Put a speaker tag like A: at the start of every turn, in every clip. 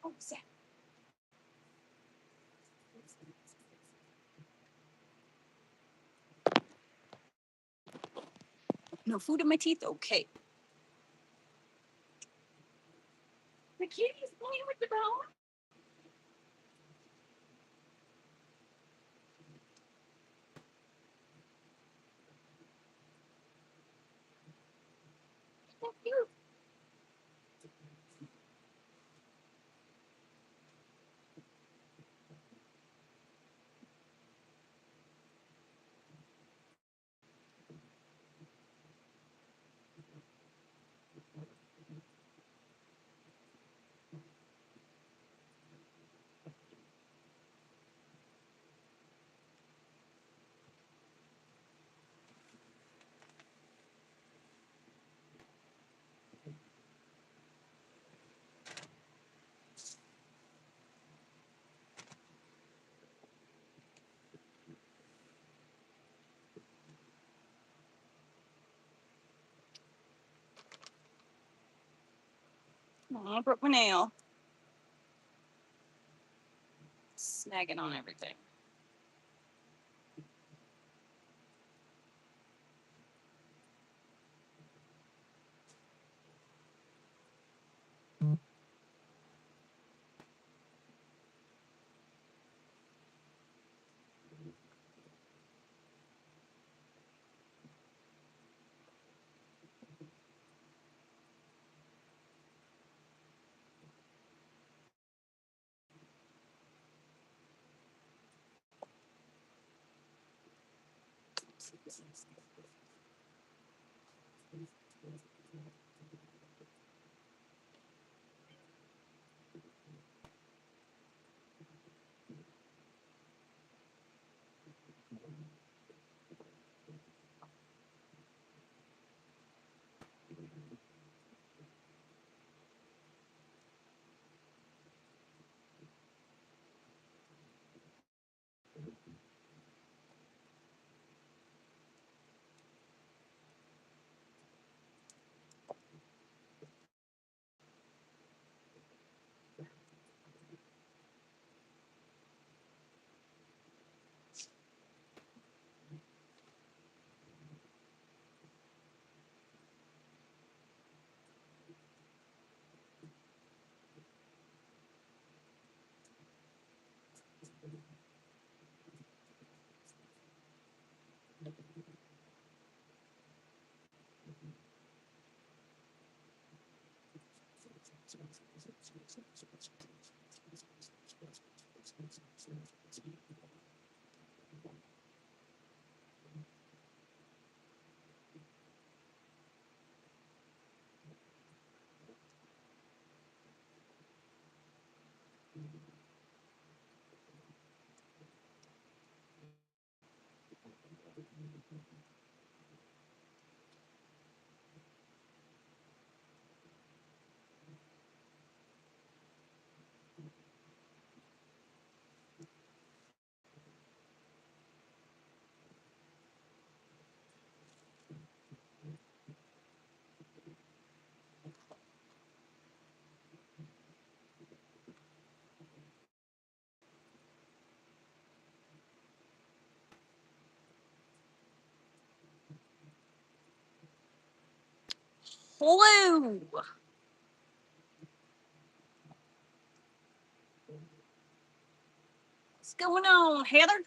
A: Oh, Zach. No food in my teeth? Okay. The kitty's playing with the bone. That's cute. Oh, I broke my nail. Snagging on everything. Hello. What's going on, Heather?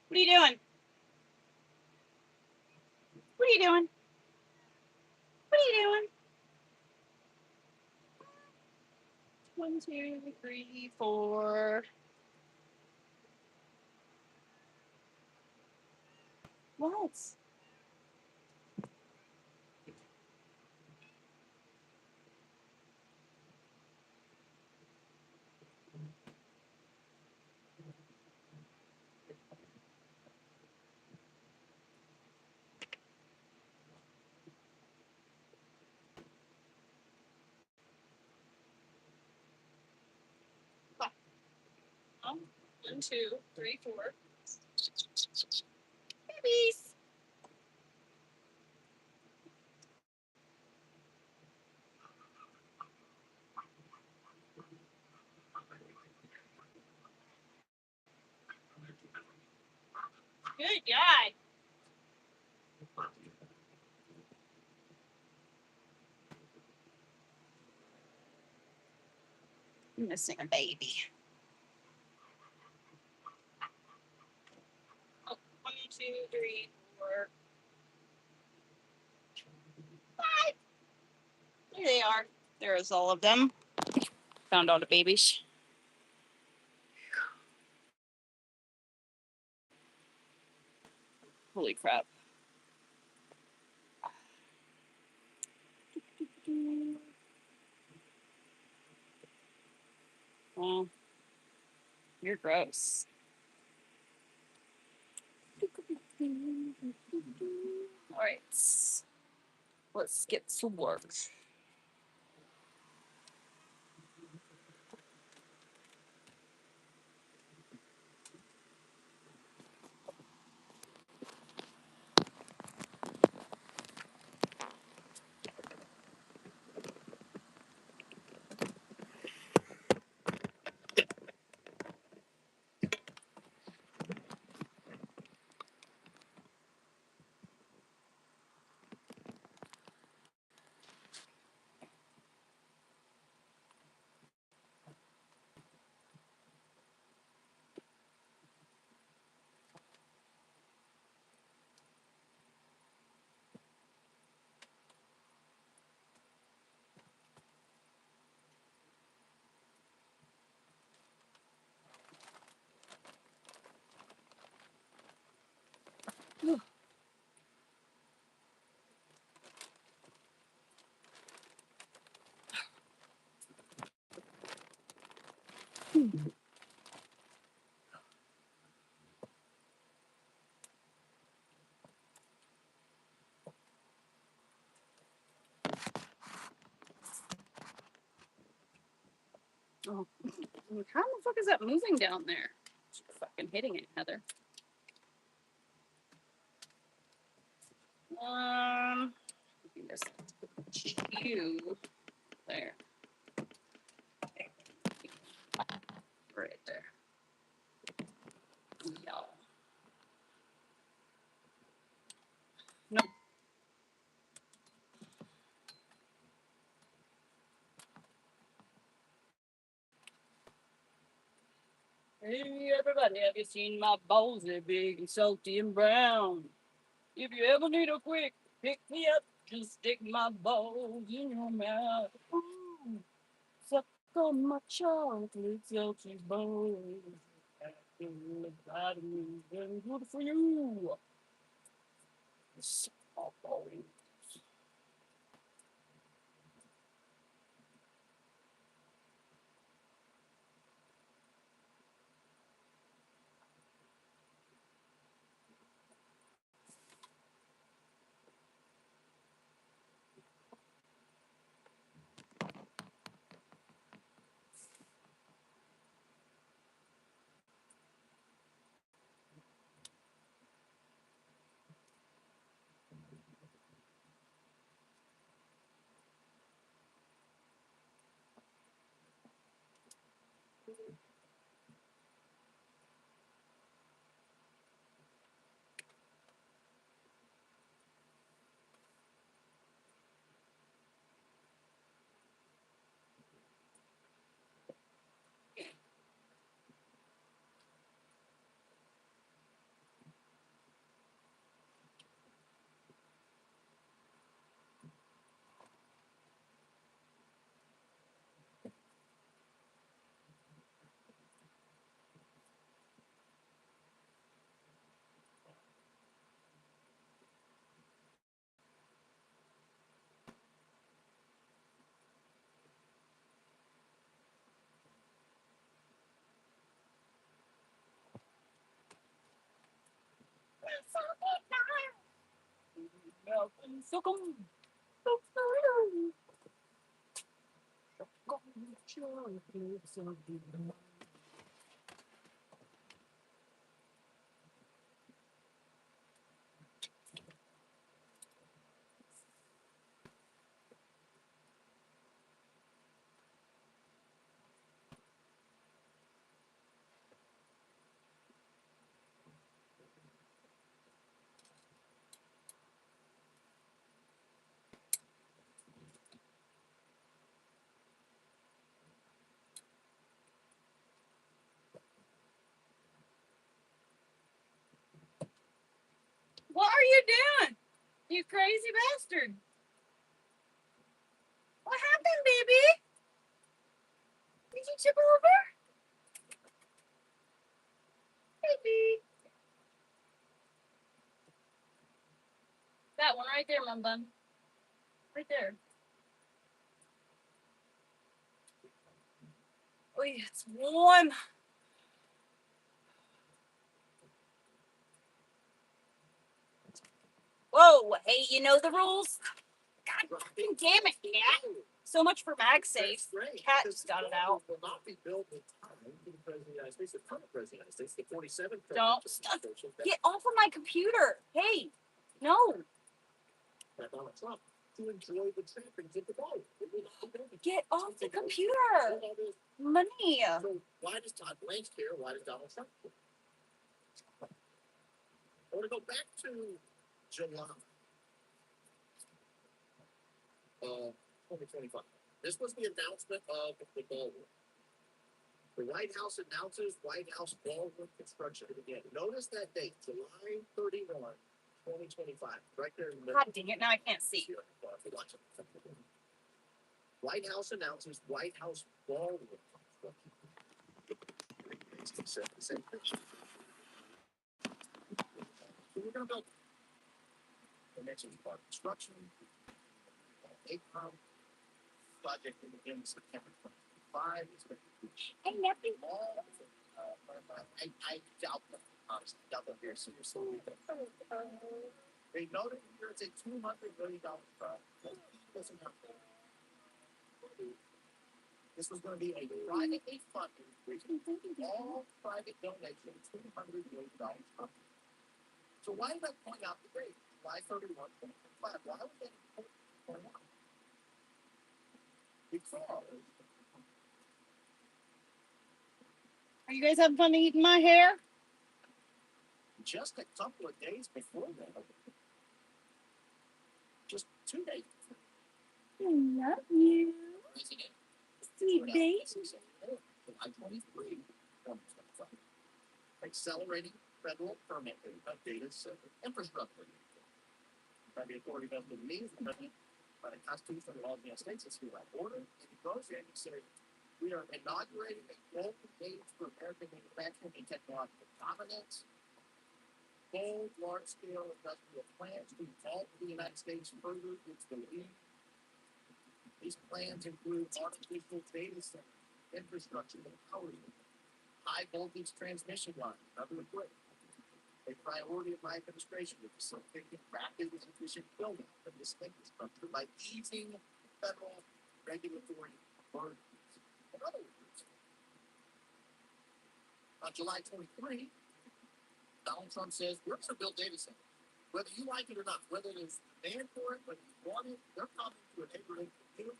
A: What are you doing? What are you doing? What are you doing? 1, 2, 3, 4. What?
B: One, two, three, four.
A: Babies.
B: Good guy.
A: I'm missing a baby.
B: Oh, 1, 2, 3, 4.
A: There they are. There's all of them. Found all the babies. Holy crap. Well, you're gross. All right. Let's get to work. Oh, how the fuck is that moving down there? She's fucking hitting it, Heather. I think there's two there. Right there. Yeah. Nope. Hey everybody, have you seen my balls? They're big and salty and brown. If you ever need a quick pick me up, just stick my balls in your mouth. Ooh, suck on my chocolate salty balls. Good for you. Suck my balls. So come. What are you doing? You crazy bastard. What happened, baby? Did you tip over? Baby. That one right there, Mum Bun. Right there. Oh, yeah, it's warm. Whoa, hey, you know the rules? God damn it, cat. So much for MagSafe. Cat just got it out. Will not be built in time for the President of the United States, the current President of the United States, the 47th. Don't stop. Get off of my computer. Hey, no. Donald Trump to enjoy the trappings of the ball. Get off the computer. Money. So why does Todd Blanche care? Why does Donald Trump care? I want to go back to July 2025. This was the announcement of the ballroom. The White House announces White House ballroom construction again. Notice that date, July 31, 2025. Right there in the middle. God dang it, now I can't see. White House announces White House ballroom construction. So we're going to build the next part of construction. Project will begin September 25. Hey, nothing. I doubt that. Honestly, doubt that very seriously. They noted here it's a $200 million project. This was going to be a privately funded, all private donation, $200 million project. So why did I point out the date? July 31, 2025. Why was that important to point out? Because are you guys having fun eating my hair? Just a couple of days before that, just 2 days before. I love you. Sweet baby. July 23, accelerating federal permitting of data center infrastructure. By the authority of the means by the Constitution of the United States, it's here by order. And it goes in and says, we are inaugurating a global age for American manufacturing and technological dominance. Bold, large-scale industrial plans to evolve the United States further into the lead. These plans include artificial data center, infrastructure, and power, high-voltage transmission lines, and other equipment. A priority of my administration is facilitating rapid and efficient building of this infrastructure by easing federal regulatory burdens. In other words, on July 23, Donald Trump says, we're going to build data centers. Whether you like it or not, whether there's demand for it, whether you want it, they're coming to a neighborhood for you.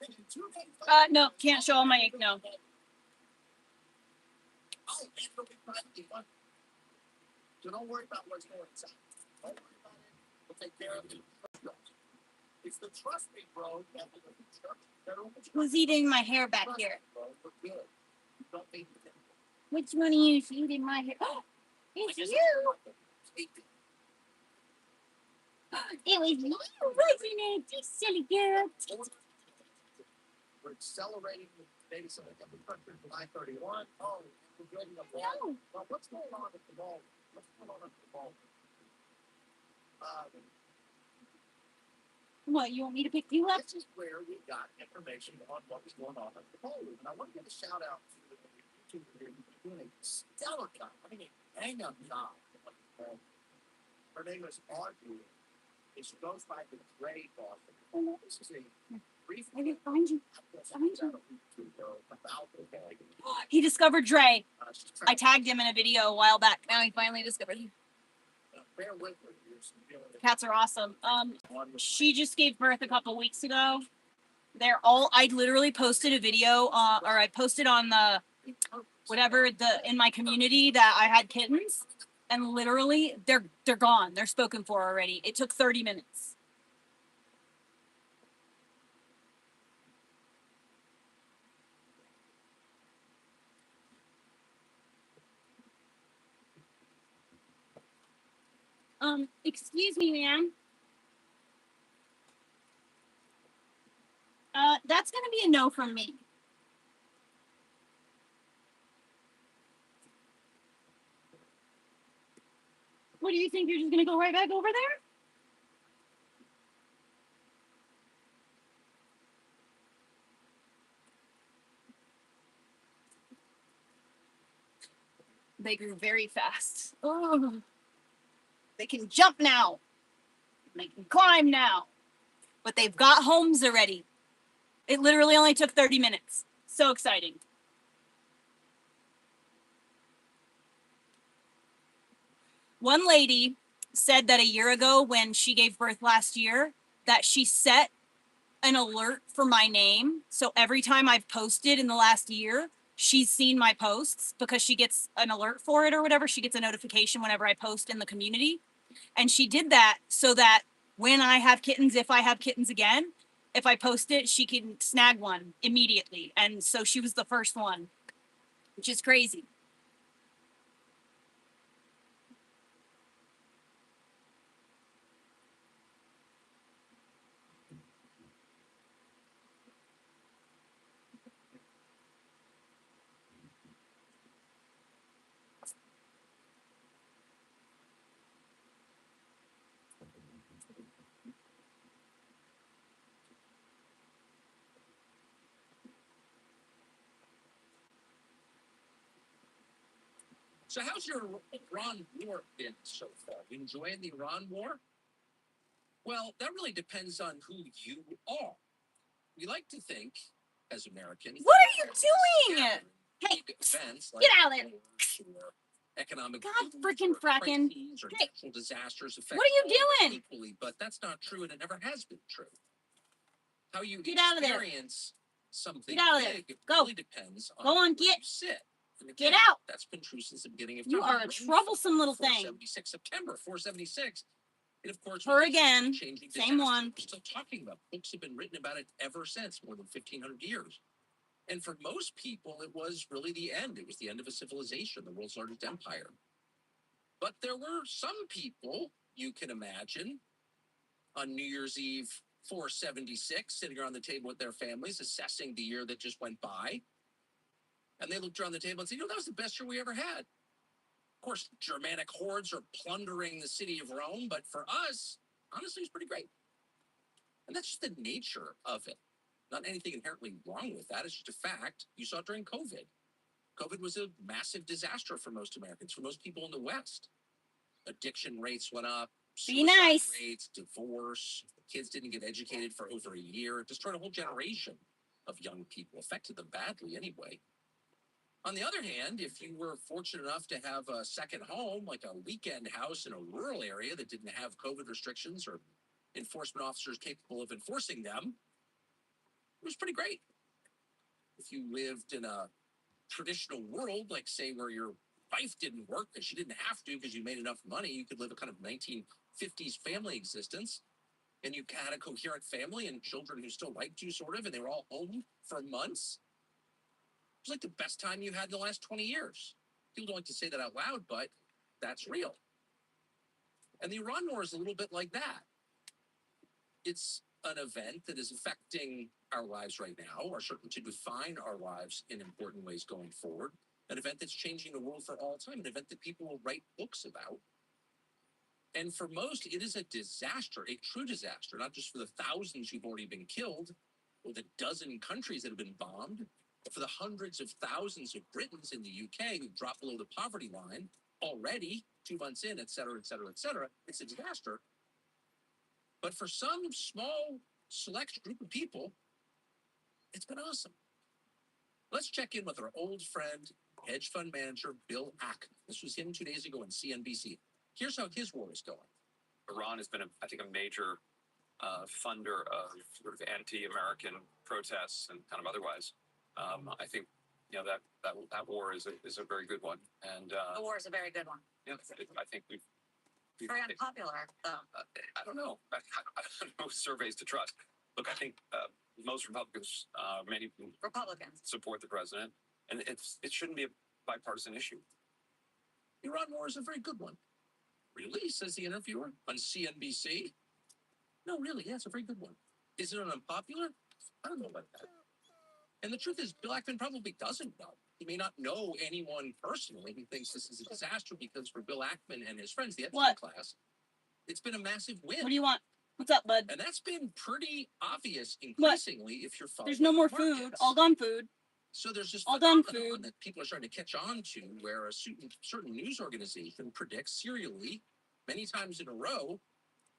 A: And in 2 days, no, can't show my ink, no. Oh, and it'll be privately funded. So don't worry about what's going inside. Don't worry about it. We'll take care of it. It's the trust me, bro. Who's eating my hair back here? We're good. You don't need to. Which one of you is eating my hair? Oh, it's you. It was you, wasn't it? You silly girl. We're accelerating the data center infrastructure July 31. Oh, we're building a wall. No. Well, what's going on at the mall? What's going on at the mall? What, you want me to pick you up? This is where we got information on what was going on at the mall. And I want to give a shout out to the YouTuber here who's doing a stellar job. I mean, hang up job. Her name is Audrey. I can find you. Find you. He discovered Dre. I tagged him in a video a while back. Now he finally discovered him. Cats are awesome. She just gave birth a couple weeks ago. They're all. I literally posted a video, or I posted on the whatever in my community that I had kittens, and literally they're gone. They're spoken for already. It took 30 minutes. Excuse me, ma'am. That's gonna be a no from me. What do you think? You're just gonna go right back over there? They grew very fast. Oh, they can jump now. They can climb now. But they've got homes already. It literally only took 30 minutes. So exciting. One lady said that a year ago when she gave birth last year, that she set an alert for my name. So every time I've posted in the last year, she's seen my posts because she gets an alert for it or whatever. She gets a notification whenever I post in the community. And she did that so that when I have kittens, if I have kittens again, if I post it, she can snag one immediately. And so she was the first one, which is crazy.
C: So how's your Iran war been so far? You enjoying the Iran war? Well, that really depends on who you are. We like to think, as Americans,
A: what are you doing? Hey,
C: events like
A: get out of there.
C: Economic
A: God freaking fracking.
C: or
A: Hey,
C: natural disasters affect
A: what are you doing?
C: equally, but that's not true and it never has been true. How you
A: get out of there.
C: experience something
A: get out of there.
C: big
A: Go.
C: really depends on
A: Go on,
C: where
A: get.
C: you sit.
A: Get out.
C: That's been true since the beginning of time.
A: You are a troublesome little thing.
C: 476, September 476. It, of course,
A: her again.
C: Same
A: disaster. One.
C: We're still talking about. Books have been written about it ever since, more than 1,500 years. And for most people, it was really the end. It was the end of a civilization, the world's largest empire. But there were some people, you can imagine, on New Year's Eve 476, sitting around the table with their families, assessing the year that just went by. And they looked around the table and said, that was the best year we ever had. Of course, Germanic hordes are plundering the city of Rome, but for us, honestly, it's pretty great. And that's just the nature of it. Not anything inherently wrong with that. It's just a fact. You saw it during COVID. COVID was a massive disaster for most Americans, for most people in the West. Addiction rates went up.
A: Be nice.
C: Rates, divorce. Kids didn't get educated for over a year. It destroyed a whole generation of young people, affected them badly anyway. On the other hand, if you were fortunate enough to have a second home, like a weekend house in a rural area that didn't have COVID restrictions or enforcement officers capable of enforcing them, it was pretty great. If you lived in a traditional world, like say where your wife didn't work because she didn't have to because you made enough money, you could live a kind of 1950s family existence, and you had a coherent family and children who still liked you, sort of, and they were all home for months. It was like the best time you had in the last 20 years. People don't like to say that out loud, but that's real. And the Iran war is a little bit like that. It's an event that is affecting our lives right now, or certain to define our lives in important ways going forward. An event that's changing the world for all time, an event that people will write books about. And for most, it is a disaster, a true disaster, not just for the thousands who've already been killed, or the dozen countries that have been bombed, but for the hundreds of thousands of Britons in the UK who've dropped below the poverty line already, 2 months in, et cetera, et cetera, et cetera. It's a disaster. But for some small, select group of people, it's been awesome. Let's check in with our old friend, hedge fund manager Bill Ackman. This was him 2 days ago on CNBC. Here's how his war is going.
D: Iran has been, I think, a major funder of sort of anti-American protests and kind of otherwise. I think that war is a very good one, and
E: The war is a very good one.
D: yeah, I think we've
E: Very unpopular, though.
D: I don't know. I don't know surveys to trust. Look, I think most Republicans, many
E: Republicans.
D: support the president, and it shouldn't be a bipartisan issue.
C: The Iran war is a very good one. Really, says the interviewer on CNBC. No, really, yeah, it's a very good one. Is it unpopular? I don't know about that. And the truth is, Bill Ackman probably doesn't know. He may not know anyone personally who thinks this is a disaster, because for Bill Ackman and his friends, the Epstein class, it's been a massive win.
A: What do you want? What's up, bud?
C: And that's been pretty obvious increasingly if you're following.
A: There's no more
C: markets.
A: Food. All done food.
C: So there's this
A: all done
C: phenomenon
A: food
C: that people are starting to catch on to, where a certain news organization predicts serially, many times in a row,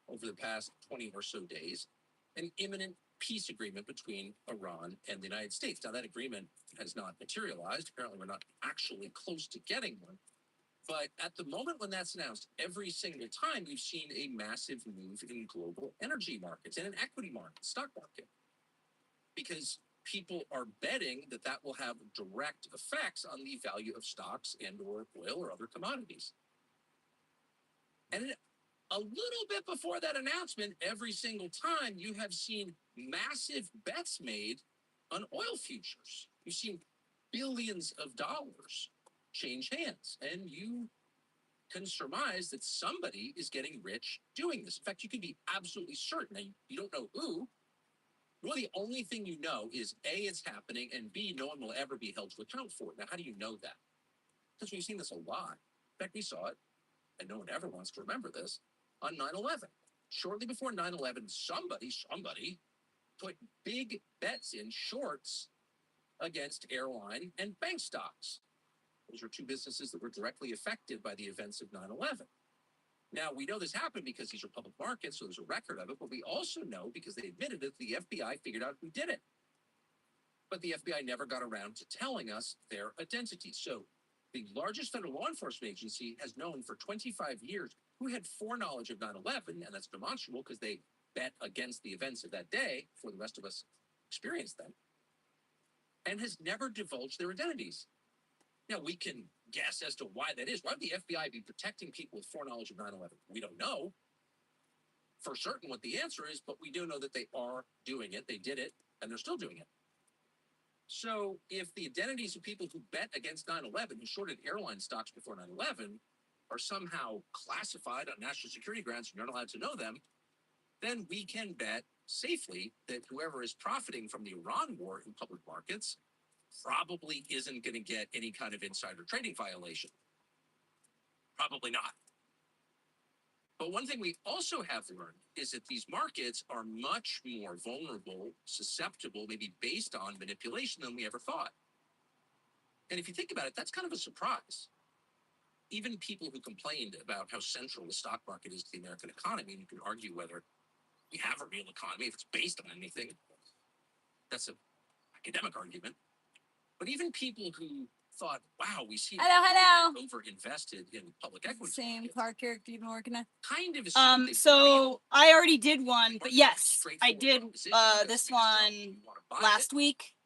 C: over the past 20 or so days, an imminent peace agreement between Iran and the United States. Now, that agreement has not materialized. Apparently, we're not actually close to getting one. But at the moment when that's announced, every single time you've seen a massive move in global energy markets and in equity markets, stock market, because people are betting that that will have direct effects on the value of stocks and or oil or other commodities. And a little bit before that announcement, every single time you have seen massive bets made on oil futures. You've seen billions of dollars change hands, and you can surmise that somebody is getting rich doing this. In fact, you can be absolutely certain. Now, you don't know who. Really, the only thing you know is A, it's happening, and B, no one will ever be held to account for it. Now, how do you know that? Because we've seen this a lot. In fact, we saw it, and no one ever wants to remember this, on 9/11. Shortly before 9/11, somebody put big bets in shorts against airline and bank stocks. Those are two businesses that were directly affected by the events of 9/11. Now, we know this happened because these are public markets, so there's a record of it, but we also know, because they admitted it, the FBI figured out who did it. But the FBI never got around to telling us their identity. So the largest federal law enforcement agency has known for 25 years who had foreknowledge of 9/11, and that's demonstrable because they bet against the events of that day before the rest of us experienced them, and has never divulged their identities. Now, we can guess as to why that is. Why would the FBI be protecting people with foreknowledge of 9/11? We don't know for certain what the answer is, but we do know that they are doing it. They did it, and they're still doing it. So if the identities of people who bet against 9/11, who shorted airline stocks before 9/11, are somehow classified on national security grounds, and you're not allowed to know them, then we can bet safely that whoever is profiting from the Iran war in public markets probably isn't going to get any kind of insider trading violation. Probably not. But one thing we also have learned is that these markets are much more vulnerable, susceptible, maybe based on manipulation than we ever thought. And if you think about it, that's kind of a surprise. Even people who complained about how central the stock market is to the American economy, and you can argue whether we have a real economy, if it's based on anything, that's an academic argument. But even people who thought, wow, we see over-invested in public equity.
A: Same car character you've been working on.
C: Kind of.
A: So I already did one, but yes, I did this one last week.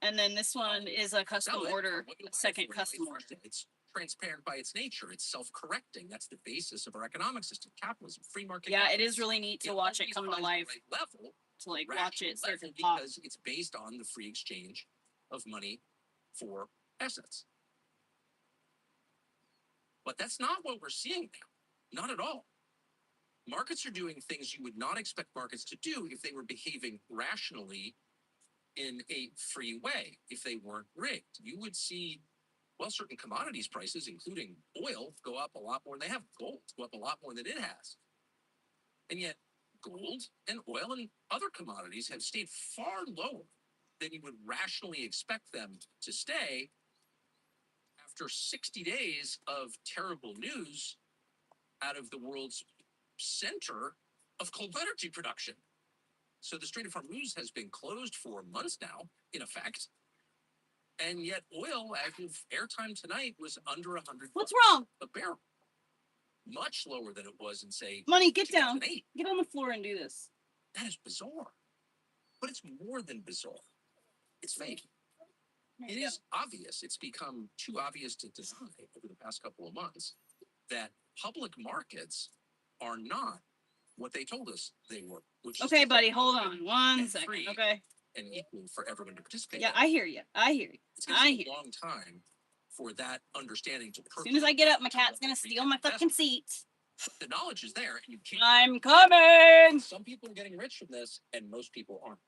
A: And then this one is a custom order, a second custom order.
C: It's transparent by its nature. It's self-correcting. That's the basis of our economic system, capitalism, free market.
A: Yeah,
C: capitalism.
A: it is really neat to watch it come to life.
C: Level,
A: to like watch it start to pop.
C: because it's based on the free exchange of money for assets. But that's not what we're seeing now. Not at all. Markets are doing things you would not expect markets to do if they were behaving rationally in a free way, if they weren't rigged. You would see, well, certain commodities prices, including oil, go up a lot more than they have. Gold go up a lot more than it has. And yet gold and oil and other commodities have stayed far lower than you would rationally expect them to stay after 60 days of terrible news out of the world's center of cold energy production. So the Strait of Hormuz has been closed for months now, in effect. And yet oil, as of airtime tonight, was under 100.
A: What's wrong?
C: A barrel. Much lower than it was in, say,
A: Money, get down.
C: 2008.
A: Get on the floor and do this.
C: That is bizarre. But it's more than bizarre. It's fake. It is obvious. It's become too obvious to deny over the past couple of months that public markets are not what they told us they were. Which is
A: Okay, buddy, hold on one
C: and
A: second.
C: free
A: Okay.
C: and equal for everyone to participate.
A: Yeah,
C: in.
A: I hear you. I hear you.
C: It's going to take a long time for that understanding to.
A: As soon as I get up, my cat's gonna steal my fucking seat.
C: The knowledge is there, and you can't.
A: I'm coming.
C: Some people are getting rich from this, and most people aren't.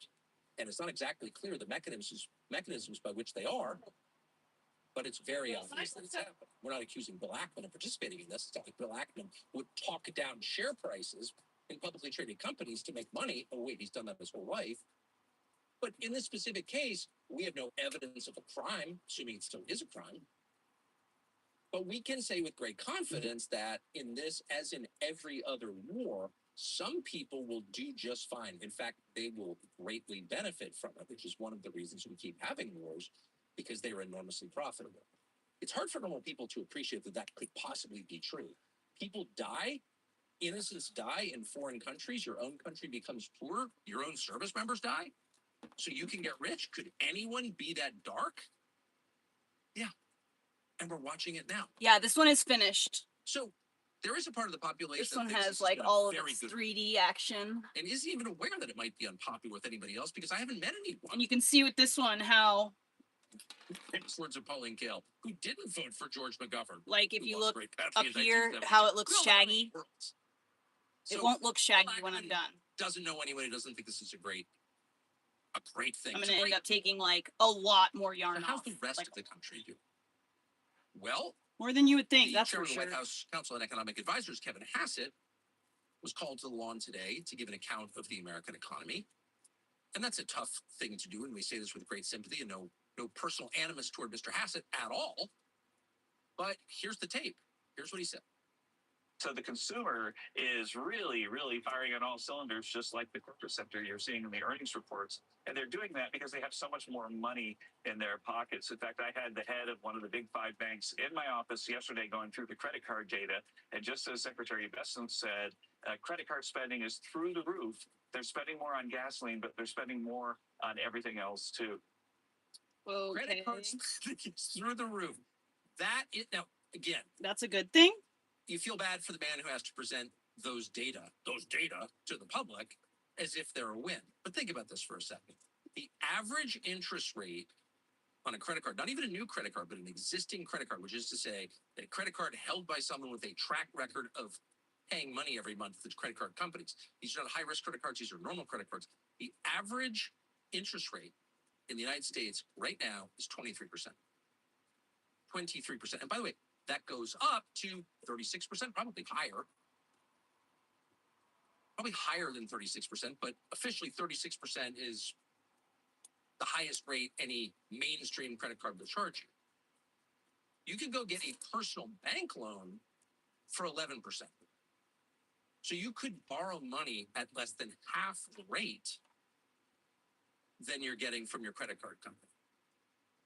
C: And it's not exactly clear the mechanisms by which they are, but it's very obvious that it's happening. We're not accusing Bill Ackman of participating in this. It's not like Bill Ackman would talk down share prices in publicly traded companies to make money. Oh, wait, he's done that his whole life. But in this specific case, we have no evidence of a crime, assuming it still is a crime. But we can say with great confidence that in this, as in every other war, some people will do just fine. In fact, they will greatly benefit from it, which is one of the reasons we keep having wars, because they are enormously profitable. It's hard for normal people to appreciate that that could possibly be true. People die, innocents die in foreign countries, your own country becomes poor, your own service members die, so you can get rich. Could anyone be that dark? Yeah. And we're watching it now.
A: Yeah, this one is finished.
C: So there is a part of the population
A: This one
C: that thinks
A: has
C: this
A: like
C: is
A: all of
C: very
A: its
C: good
A: 3D action.
C: and isn't even aware that it might be unpopular with anybody else because I haven't met anyone.
A: And you can see with this one how,
C: Famous words of Pauline Kael, who didn't vote for George McGovern.
A: like, if
C: who
A: you
C: was
A: look
C: great patriot
A: up
C: in
A: here,
C: 1970.
A: how it looks
C: We all live in
A: shaggy.
C: worlds.
A: It
C: So,
A: won't look shaggy
C: Bill
A: when I'm
C: Ackman
A: done.
C: Doesn't know anyone who doesn't think this is a great thing.
A: I'm
C: It's
A: gonna
C: a
A: end
C: great-
A: up taking like a lot more yarn
C: So how's
A: off.
C: the rest
A: Like,
C: of the country do? Well,
A: more than you would think,
C: the
A: that's for
C: chairman of the
A: sure.
C: White House Council on Economic Advisors, Kevin Hassett, was called to the lawn today to give an account of the American economy. And that's a tough thing to do, and we say this with great sympathy and no personal animus toward Mr. Hassett at all. But here's the tape. Here's what he said.
F: So the consumer is really, really firing on all cylinders, just like the corporate sector you're seeing in the earnings reports. And they're doing that because they have so much more money in their pockets. In fact, I had the head of one of the big 5 banks in my office yesterday going through the credit card data. And just as Secretary Besson said, credit card spending is through the roof. They're spending more on gasoline, but they're spending more on everything else too.
A: Okay.
C: Credit cards through the roof. That is, now, again,
A: That's a good thing.
C: you feel bad for the man who has to present those data to the public as if they're a win. But think about this for a second. The average interest rate on a credit card, not even a new credit card, but an existing credit card, which is to say a credit card held by someone with a track record of paying money every month to credit card companies. These are not high-risk credit cards. These are normal credit cards. The average interest rate in the United States right now is 23%. 23%. And by the way, that goes up to 36%, probably higher. Probably higher than 36%, but officially 36% is the highest rate any mainstream credit card will charge you. You can go get a personal bank loan for 11%. So you could borrow money at less than half the rate than you're getting from your credit card company.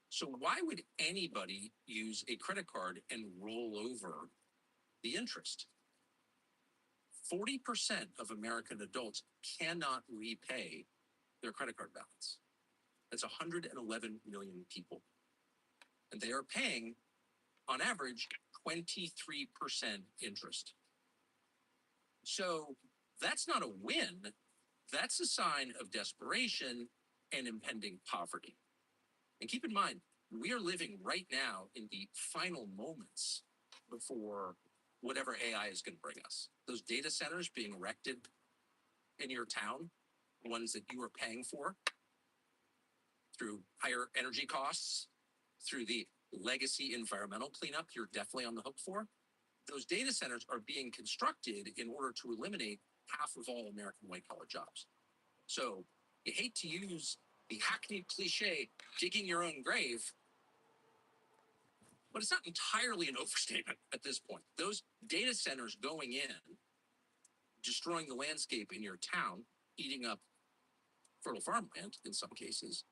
C: So why would anybody use a credit card and roll over the interest? 40% of American adults cannot repay their credit card balance. That's 111 million people. And they are paying, on average, 23% interest. So that's not a win. That's a sign of desperation and impending poverty. And keep in mind, we are living right now in the final moments before whatever AI is going to bring us. Those data centers being erected in your town, ones that you are paying for through higher energy costs, through the legacy environmental cleanup you're definitely on the hook for. Those data centers are being constructed in order to eliminate half of all American white-collar jobs. So you hate to use the hackneyed cliche, digging your own grave, but it's not entirely an overstatement at this point. Those data centers going in destroying the landscape in your town, eating up fertile farmland in some cases,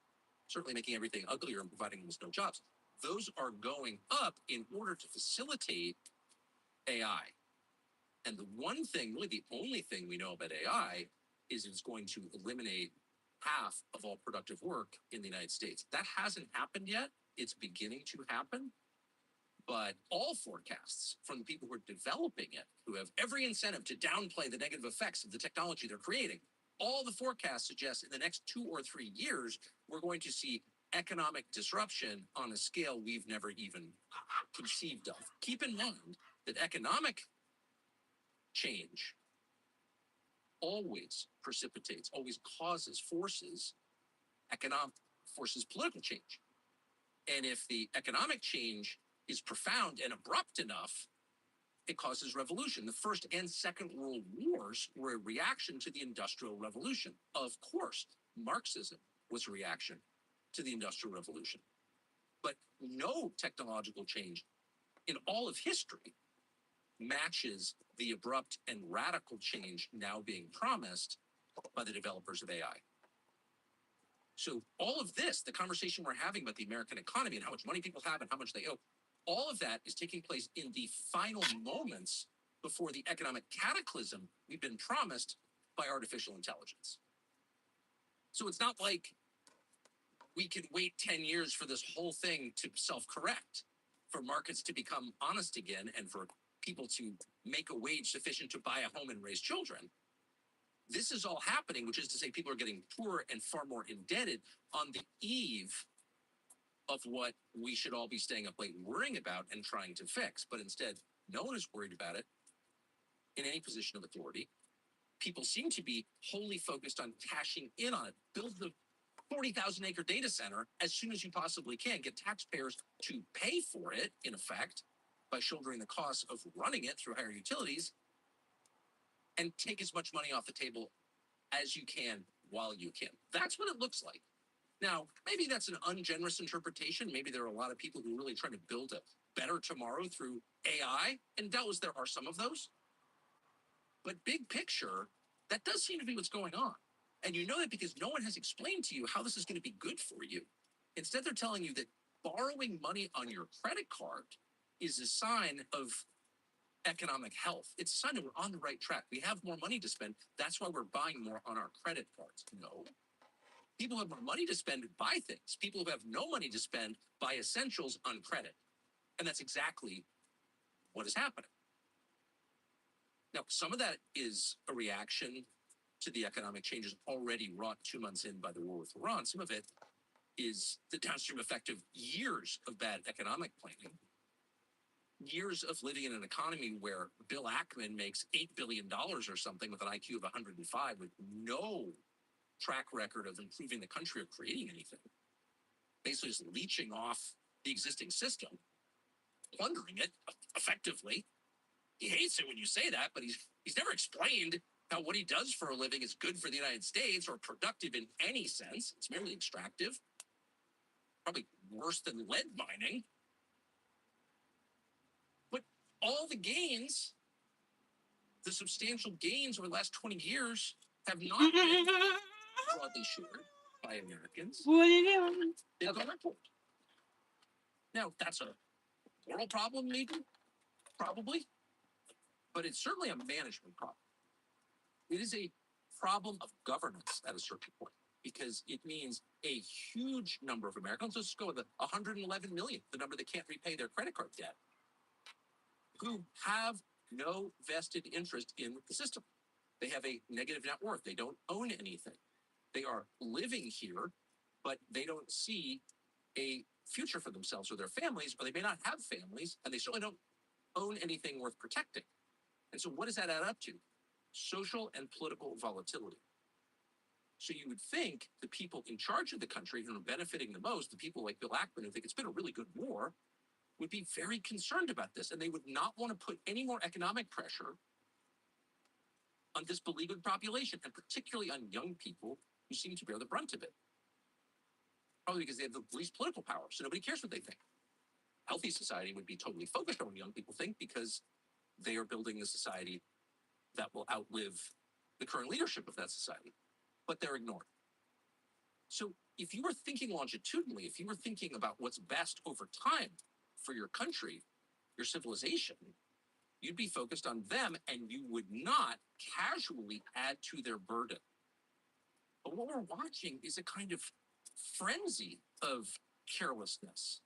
C: certainly making everything uglier and providing almost no jobs. Those are going up in order to facilitate AI. And the one thing, really the only thing we know about AI is it's going to eliminate half of all productive work in the United States. That hasn't happened yet. It's beginning to happen. But all forecasts from the people who are developing it, who have every incentive to downplay the negative effects of the technology they're creating, all the forecasts suggest in the next 2 or 3 years, we're going to see economic disruption on a scale we've never even conceived of. Keep in mind that economic change always precipitates, always causes, economic forces political change. And if the economic change is profound and abrupt enough, it causes revolution. The First and Second World Wars were a reaction to the Industrial Revolution. Of course, Marxism was a reaction to the Industrial Revolution. But no technological change in all of history matches the abrupt and radical change now being promised by the developers of AI. So all of this, the conversation we're having about the American economy and how much money people have and how much they owe, all of that is taking place in the final moments before the economic cataclysm we've been promised by artificial intelligence. So it's not like we can wait 10 years for this whole thing to self-correct, for markets to become honest again, and for people to make a wage sufficient to buy a home and raise children. This is all happening, which is to say people are getting poorer and far more indebted on the eve of what we should all be staying up late worrying about and trying to fix. But instead, no one is worried about it in any position of authority. People seem to be wholly focused on cashing in on it. Build the 40,000 acre data center as soon as you possibly can. Get taxpayers to pay for it, in effect, by shouldering the costs of running it through higher utilities, and take as much money off the table as you can while you can. That's what it looks like. Now, maybe that's an ungenerous interpretation. Maybe there are a lot of people who are really trying to build a better tomorrow through AI, and doubtless there are some of those. But big picture, that does seem to be what's going on. And you know that because no one has explained to you how this is going to be good for you. Instead, they're telling you that borrowing money on your credit card is a sign of economic health. It's a sign that we're on the right track. We have more money to spend. That's why we're buying more on our credit cards. No. People who have more money to spend buy things. People who have no money to spend buy essentials on credit. And that's exactly what is happening. Now, some of that is a reaction to the economic changes already wrought 2 months in by the war with Iran. Some of it is the downstream effect of years of bad economic planning, years of living in an economy where Bill Ackman makes $8 billion or something with an IQ of 105 with no track record of improving the country or creating anything. Basically just leeching off the existing system, plundering it effectively. He hates it when you say that, but he's never explained how what he does for a living is good for the United States or productive in any sense. It's merely extractive, probably worse than lead mining. But all the gains, the substantial gains over the last 20 years have not been broadly shared by Americans.
A: What are you doing?
C: They've gone upward. Now, that's a moral problem, maybe, probably, but it's certainly a management problem. It is a problem of governance at a certain point, because it means a huge number of Americans, let's go with the 111 million, the number that can't repay their credit card debt, who have no vested interest in the system. They have a negative net worth. They don't own anything. They are living here, but they don't see a future for themselves or their families, or they may not have families, and they certainly don't own anything worth protecting. And so what does that add up to? Social and political volatility. So you would think the people in charge of the country who are benefiting the most, the people like Bill Ackman who think it's been a really good war, would be very concerned about this, and they would not want to put any more economic pressure on this beleaguered population, and particularly on young people who seem to bear the brunt of it. Probably because they have the least political power, so nobody cares what they think. A healthy society would be totally focused on what young people think, because they are building the society that will outlive the current leadership of that society, but they're ignored. So if you were thinking longitudinally, if you were thinking about what's best over time for your country, your civilization, you'd be focused on them and you would not casually add to their burden. But what we're watching is a kind of frenzy of carelessness,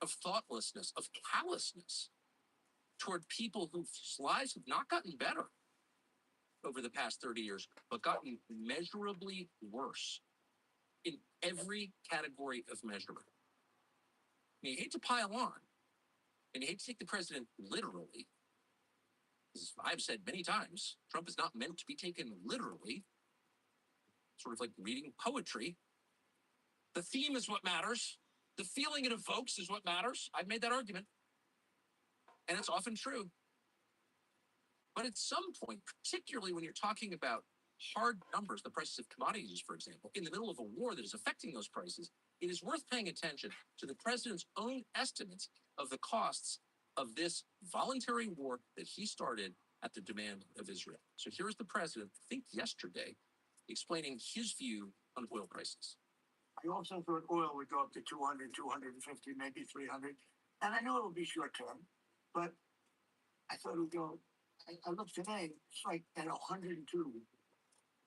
C: of thoughtlessness, of callousness toward people whose lives have not gotten better over the past 30 years, but gotten measurably worse in every category of measurement. And you hate to pile on, and you hate to take the president literally. As I've said many times, Trump is not meant to be taken literally, sort of like reading poetry. The theme is what matters. The feeling it evokes is what matters. I've made that argument. And it's often true. But at some point, particularly when you're talking about hard numbers, the prices of commodities, for example, in the middle of a war that is affecting those prices, it is worth paying attention to the president's own estimates of the costs of this voluntary war that he started at the demand of Israel. So here's the president, I think yesterday, explaining his view on oil prices.
G: I also thought oil would go up to 200, 250, maybe 300. And I know it will be short term, but I thought it would go. I looked today, it's like at 102.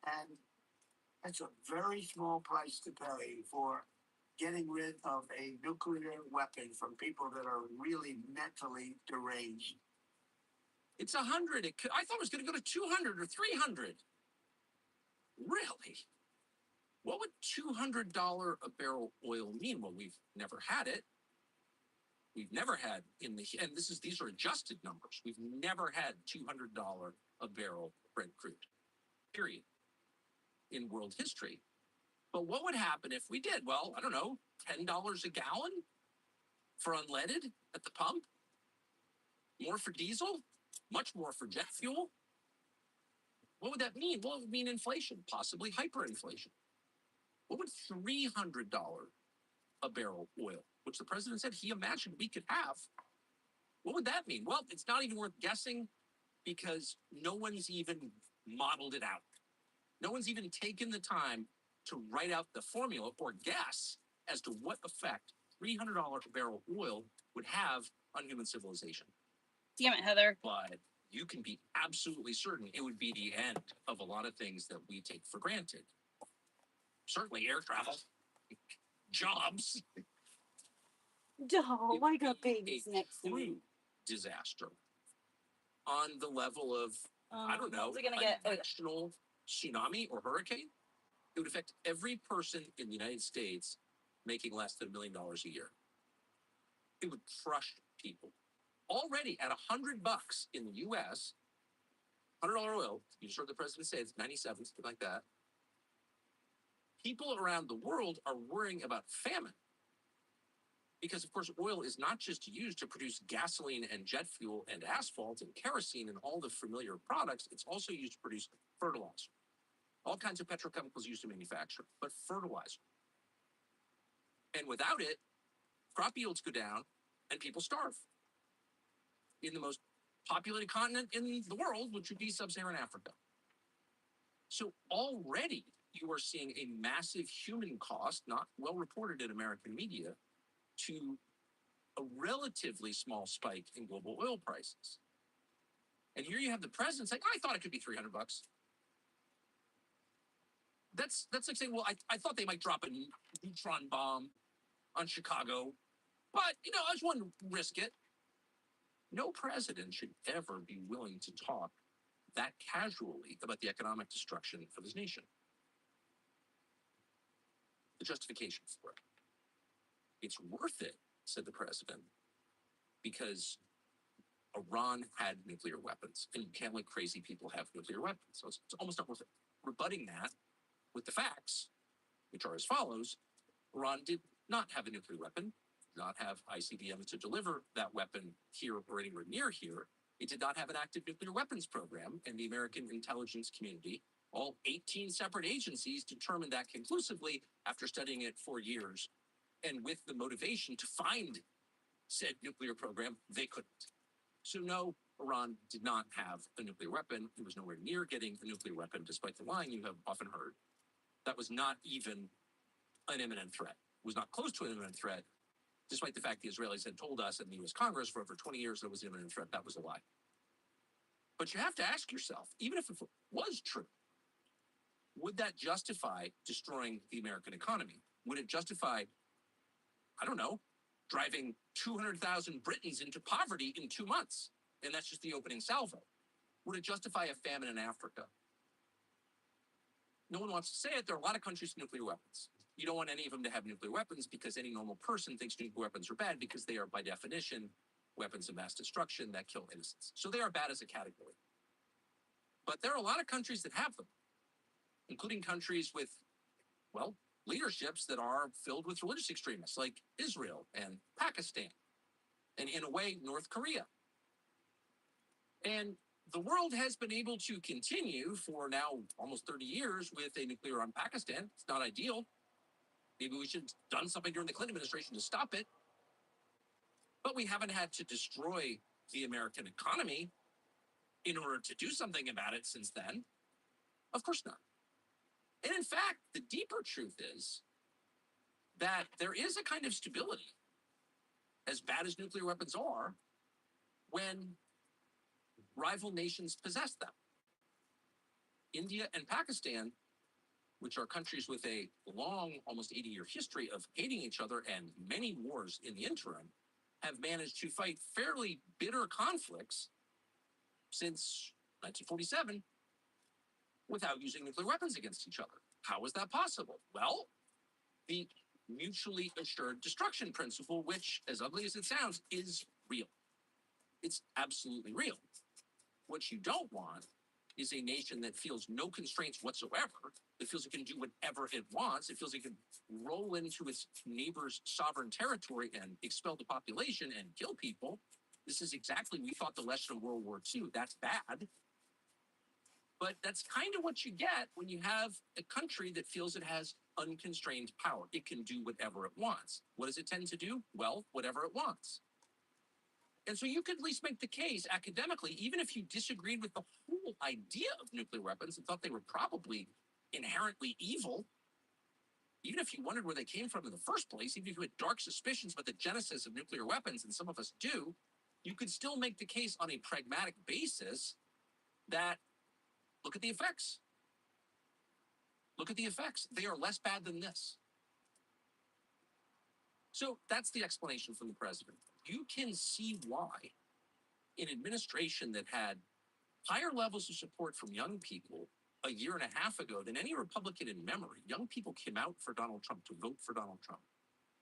G: And that's a very small price to pay for getting rid of a nuclear weapon from people that are really mentally deranged.
C: It's 100. I thought it was going to go to 200 or 300. Really? What would $200 a barrel oil mean? Well, we've never had it. We've never had and these are adjusted numbers. We've never had $200 a barrel Brent crude, period, in world history. But what would happen if we did? Well, I don't know, $10 a gallon for unleaded at the pump? More for diesel? Much more for jet fuel? What would that mean? Well, it would mean inflation, possibly hyperinflation. What would $300 a barrel oil, which the president said he imagined we could have, what would that mean? Well, it's not even worth guessing because no one's even modeled it out. No one's even taken the time to write out the formula or guess as to what effect $300 a barrel oil would have on human civilization.
A: Damn it, Heather.
C: But you can be absolutely certain it would be the end of a lot of things that we take for granted. Certainly air travel, jobs.
A: Oh, I got babies next to me.
C: Disaster on the level of, I don't know, a national tsunami or hurricane. It would affect every person in the United States making less than $1 million a year. It would crush people. Already at $100 in the U.S., $100 oil, you just heard the president say it's 97, something like that. People around the world are worrying about famine. Because, of course, oil is not just used to produce gasoline and jet fuel and asphalt and kerosene and all the familiar products. It's also used to produce fertilizer. All kinds of petrochemicals used to manufacture, but fertilizer. And without it, crop yields go down and people starve. In the most populated continent in the world, which would be sub-Saharan Africa. So already you are seeing a massive human cost, not well reported in American media, to a relatively small spike in global oil prices. And here you have the president saying, I thought it could be $300. That's like saying, well, I thought they might drop a neutron bomb on Chicago, but, I just wanted to risk it. No president should ever be willing to talk that casually about the economic destruction of his nation. The justification for it. It's worth it, said the president, because Iran had nuclear weapons, and you can't let crazy people have nuclear weapons. So it's almost not worth it. Rebutting that with the facts, which are as follows: Iran did not have a nuclear weapon, did not have ICBMs to deliver that weapon here or anywhere near here. It did not have an active nuclear weapons program, and the American intelligence community, all 18 separate agencies, determined that conclusively after studying it for years. And with the motivation to find said nuclear program, they couldn't. So no, Iran did not have a nuclear weapon. It was nowhere near getting a nuclear weapon, despite the lying you have often heard. That was not even an imminent threat. It was not close to an imminent threat, despite the fact the Israelis had told us in the US Congress for over 20 years that it was an imminent threat. That was a lie. But you have to ask yourself, even if it was true, would that justify destroying the American economy? Would it justify, I don't know, driving 200,000 Britons into poverty in 2 months? And that's just the opening salvo. Would it justify a famine in Africa? No one wants to say it. There are a lot of countries with nuclear weapons. You don't want any of them to have nuclear weapons because any normal person thinks nuclear weapons are bad because they are, by definition, weapons of mass destruction that kill innocents. So they are bad as a category. But there are a lot of countries that have them, including countries with, well, leaderships that are filled with religious extremists like Israel and Pakistan, and in a way, North Korea. And the world has been able to continue for now almost 30 years with a nuclear on Pakistan. It's not ideal. Maybe we should have done something during the Clinton administration to stop it. But we haven't had to destroy the American economy in order to do something about it since then. Of course not. And in fact, the deeper truth is that there is a kind of stability, as bad as nuclear weapons are, when rival nations possess them. India and Pakistan, which are countries with a long, almost 80-year history of hating each other and many wars in the interim, have managed to fight fairly bitter conflicts since 1947 without using nuclear weapons against each other. How is that possible? Well, the mutually assured destruction principle, which, as ugly as it sounds, is real. It's absolutely real. What you don't want is a nation that feels no constraints whatsoever, that feels it can do whatever it wants, it feels it can roll into its neighbor's sovereign territory and expel the population and kill people. This is exactly, we thought, the lesson of World War II. That's bad. But that's kind of what you get when you have a country that feels it has unconstrained power. It can do whatever it wants. What does it tend to do? Well, whatever it wants. And so you could at least make the case academically, even if you disagreed with the whole idea of nuclear weapons and thought they were probably inherently evil, even if you wondered where they came from in the first place, even if you had dark suspicions about the genesis of nuclear weapons, and some of us do, you could still make the case on a pragmatic basis that look at the effects. Look at the effects. They are less bad than this. So that's the explanation from the president. You can see why an administration that had higher levels of support from young people a year and a half ago than any Republican in memory, young people came out for Donald Trump to vote for Donald Trump.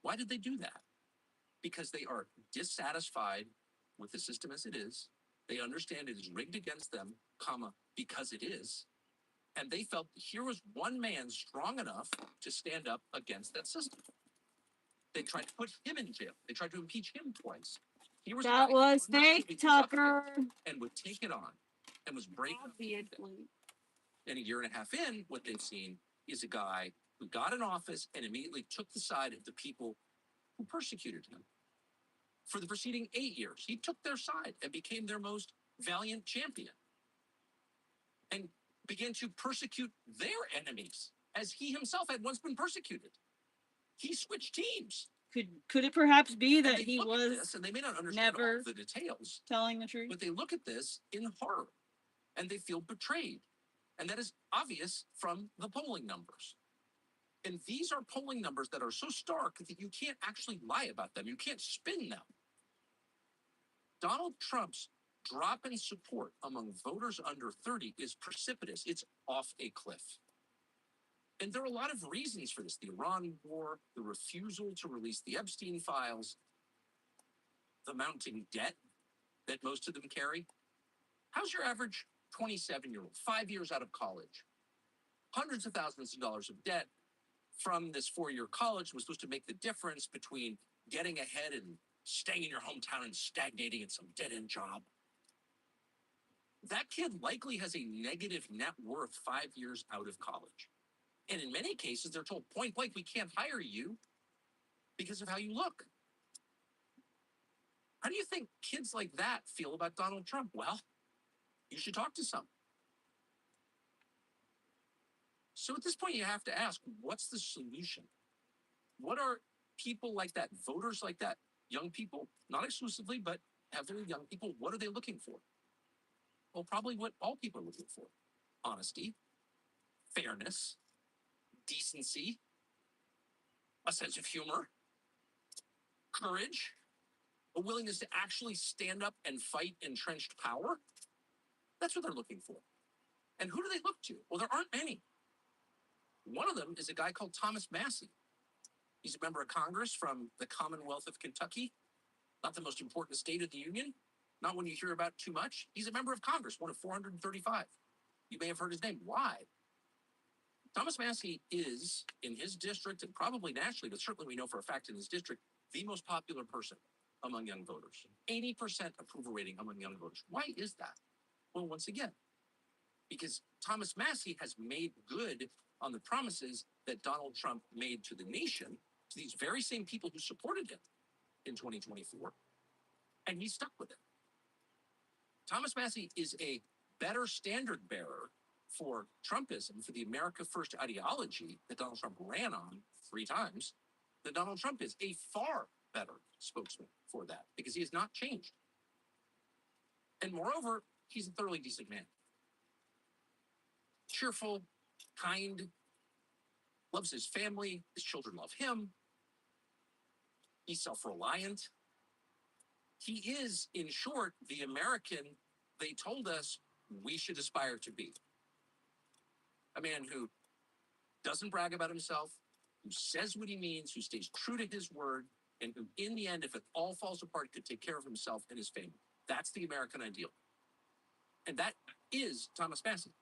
C: Why did they do that? Because they are dissatisfied with the system as it is. They understand it is rigged against them, because it is. And they felt here was one man strong enough to stand up against that system. They tried to put him in jail. They tried to impeach him twice. He was
A: That was fake, Tucker.
C: and would take it on and was brave enough to do that.
A: Obviously.
C: And a year and a half in, what they've seen is a guy who got in office and immediately took the side of the people who persecuted him. For the preceding 8 years, he took their side and became their most valiant champion and began to persecute their enemies as he himself had once been persecuted. He switched teams.
A: Could it perhaps be
C: And
A: that
C: they
A: he
C: look at
A: was
C: this, and they may not understand all
A: never
C: the details,
A: telling the truth?
C: but they look at this in horror and they feel betrayed. And that is obvious from the polling numbers. And these are polling numbers that are so stark that you can't actually lie about them. You can't spin them. Donald Trump's drop in support among voters under 30 is precipitous. It's off a cliff. And there are a lot of reasons for this. The Iran war, the refusal to release the Epstein files, the mounting debt that most of them carry. How's your average 27-year-old, 5 years out of college? Hundreds of thousands of dollars of debt from this 4-year college was supposed to make the difference between getting ahead and staying in your hometown and stagnating in some dead-end job. That kid likely has a negative net worth 5 years out of college. And in many cases, they're told point blank, we can't hire you because of how you look. How do you think kids like that feel about Donald Trump? Well, you should talk to some. So at this point, you have to ask, what's the solution? What are people like that, voters like that, young people, not exclusively, but heavily young people, what are they looking for? Well, probably what all people are looking for: honesty, fairness, decency, a sense of humor, courage, a willingness to actually stand up and fight entrenched power. That's what they're looking for. And who do they look to? Well, there aren't many. One of them is a guy called Thomas Massie. He's a member of Congress from the Commonwealth of Kentucky, not the most important state of the Union, not one you hear about too much. He's a member of Congress, one of 435. You may have heard his name. Why? Thomas Massie is, in his district, and probably nationally, but certainly we know for a fact in his district, the most popular person among young voters. 80% approval rating among young voters. Why is that? Well, once again, because Thomas Massie has made good on the promises that Donald Trump made to the nation, to these very same people who supported him in 2024, and he stuck with it. Thomas Massie is a better standard bearer for Trumpism, for the America First ideology that Donald Trump ran on 3 times, than Donald Trump is. A far better spokesman for that, because he has not changed. And moreover, he's a thoroughly decent man. Cheerful, kind, loves his family, his children love him. He's self-reliant. He is, in short, the American they told us we should aspire to be. A man who doesn't brag about himself, who says what he means, who stays true to his word, and who, in the end, if it all falls apart, could take care of himself and his family. That's the American ideal. And that is Thomas Massie.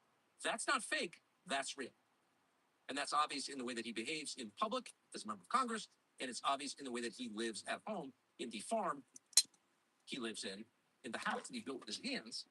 C: That's not fake, that's real. And that's obvious in the way that he behaves in public as a member of Congress, and it's obvious in the way that he lives at home in the farm he lives in the house that he built with his hands.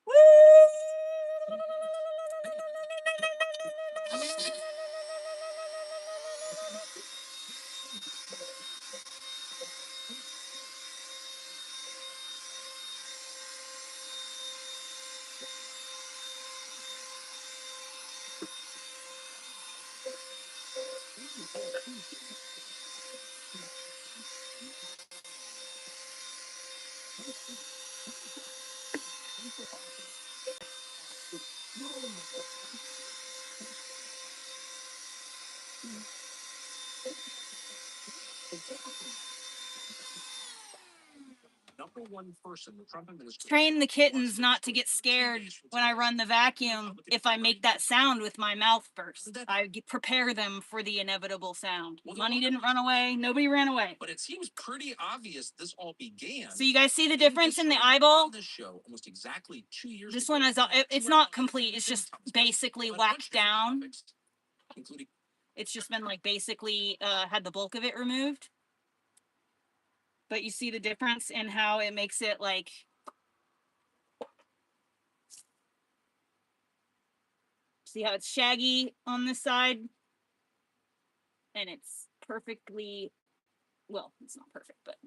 C: Number one person the Trump administration
A: Train the kittens not to get scared when I run the vacuum if I make that sound with my mouth first. Prepare them for the inevitable sound. Money didn't run away. Nobody ran away.
C: But it seems pretty obvious this all began.
A: So you guys see the difference in the eyeball?
C: This show almost exactly 2 years
A: This
C: ago.
A: one is, it's not complete. It's just basically whacked down.
C: Including
A: It's just been like basically had the bulk of it removed. But you see the difference in how it makes it like, see how it's shaggy on this side? And it's perfectly, well, it's not perfect, but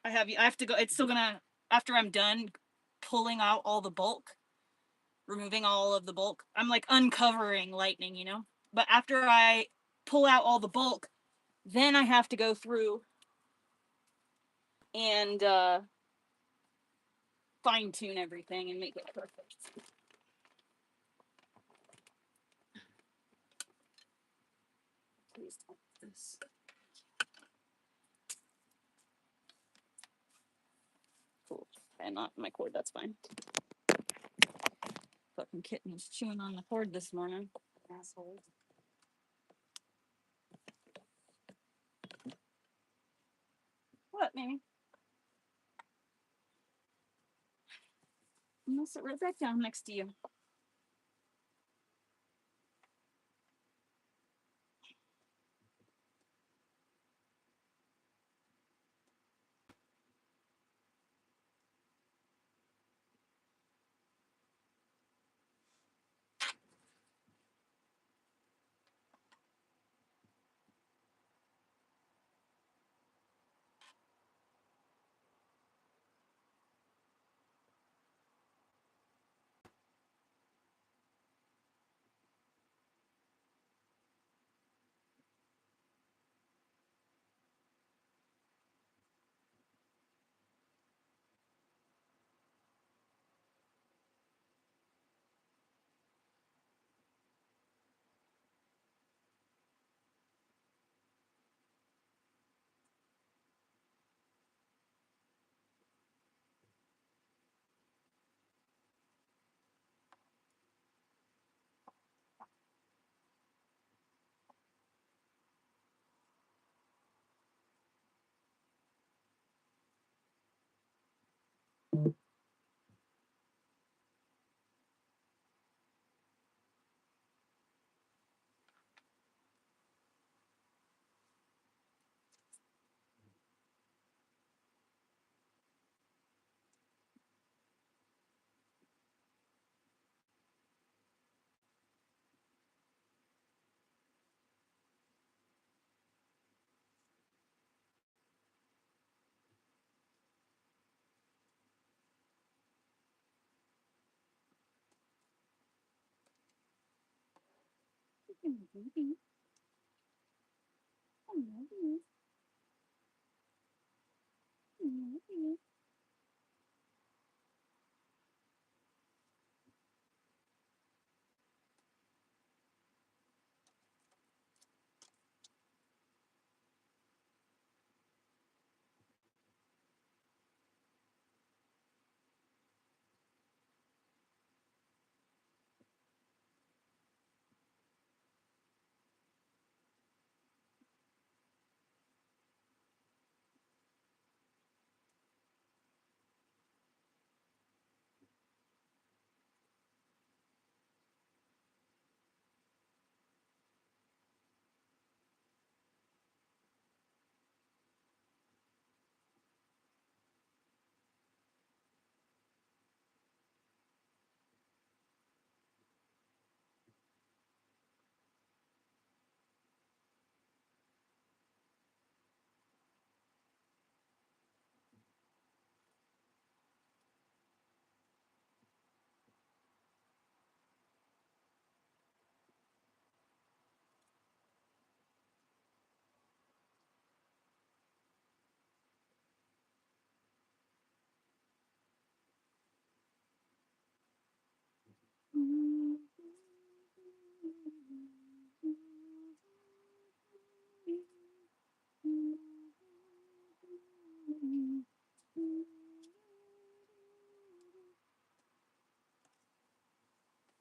A: I have to go, it's still gonna, after I'm done pulling out all the bulk, removing all of the bulk, I'm like uncovering lightning, you know? But after I pull out all the bulk, then I have to go through and fine tune everything and make it perfect. Please don't do this. Cool. And not my cord, that's fine. Fucking kitten was chewing on the cord this morning. Asshole. What, Mamie? I'm gonna sit right back down next to you.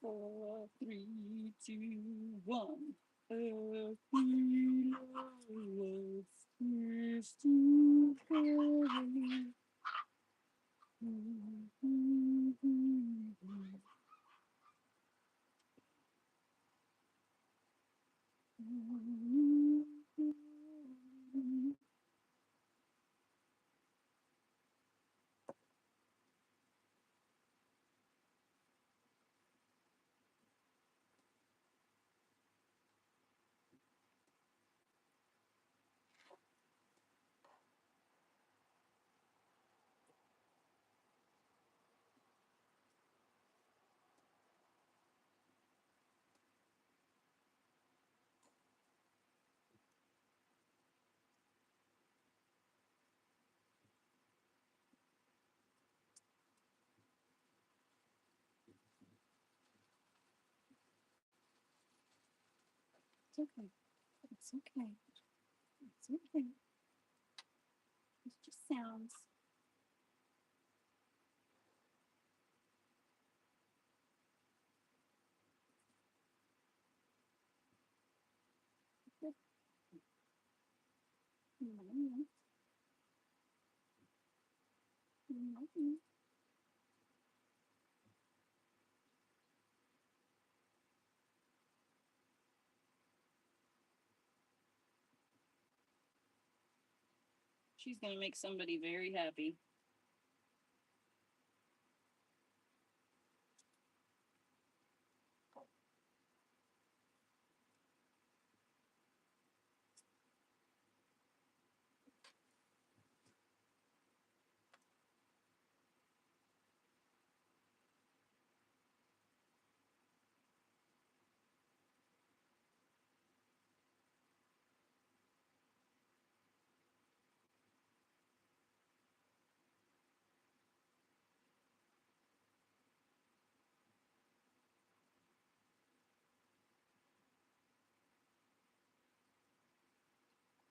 A: Four, three, two, one. Happy life is too early. It's okay. It's okay. It's okay. It's just sounds. She's gonna make somebody very happy.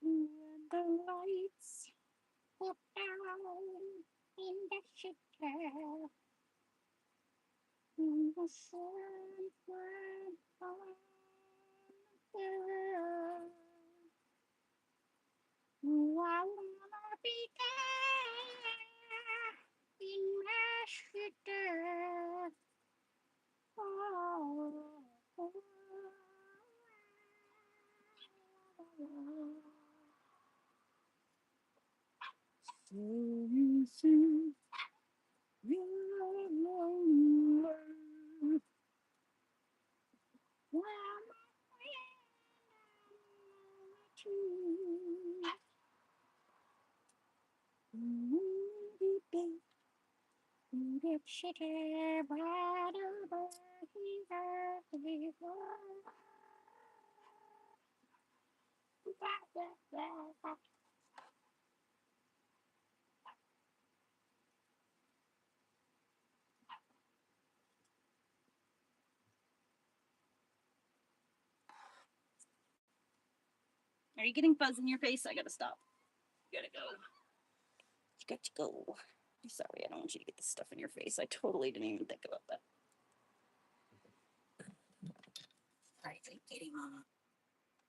A: When the lights go down in the city, in the sun went on there, I wanna be there in the city. Oh, oh, oh. So you see, you're lonely. Well, my friend, I'm too. Deep city, bright over here, before. Are you getting fuzz in your face? I gotta stop. You gotta go. You got to go. I'm sorry, I don't want you to get this stuff in your face. I totally didn't even think about that. Alright, kitty mama.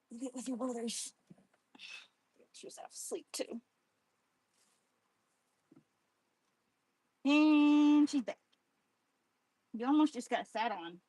A: You get with your brothers. She was half asleep too. And she's back. You almost just got sat on.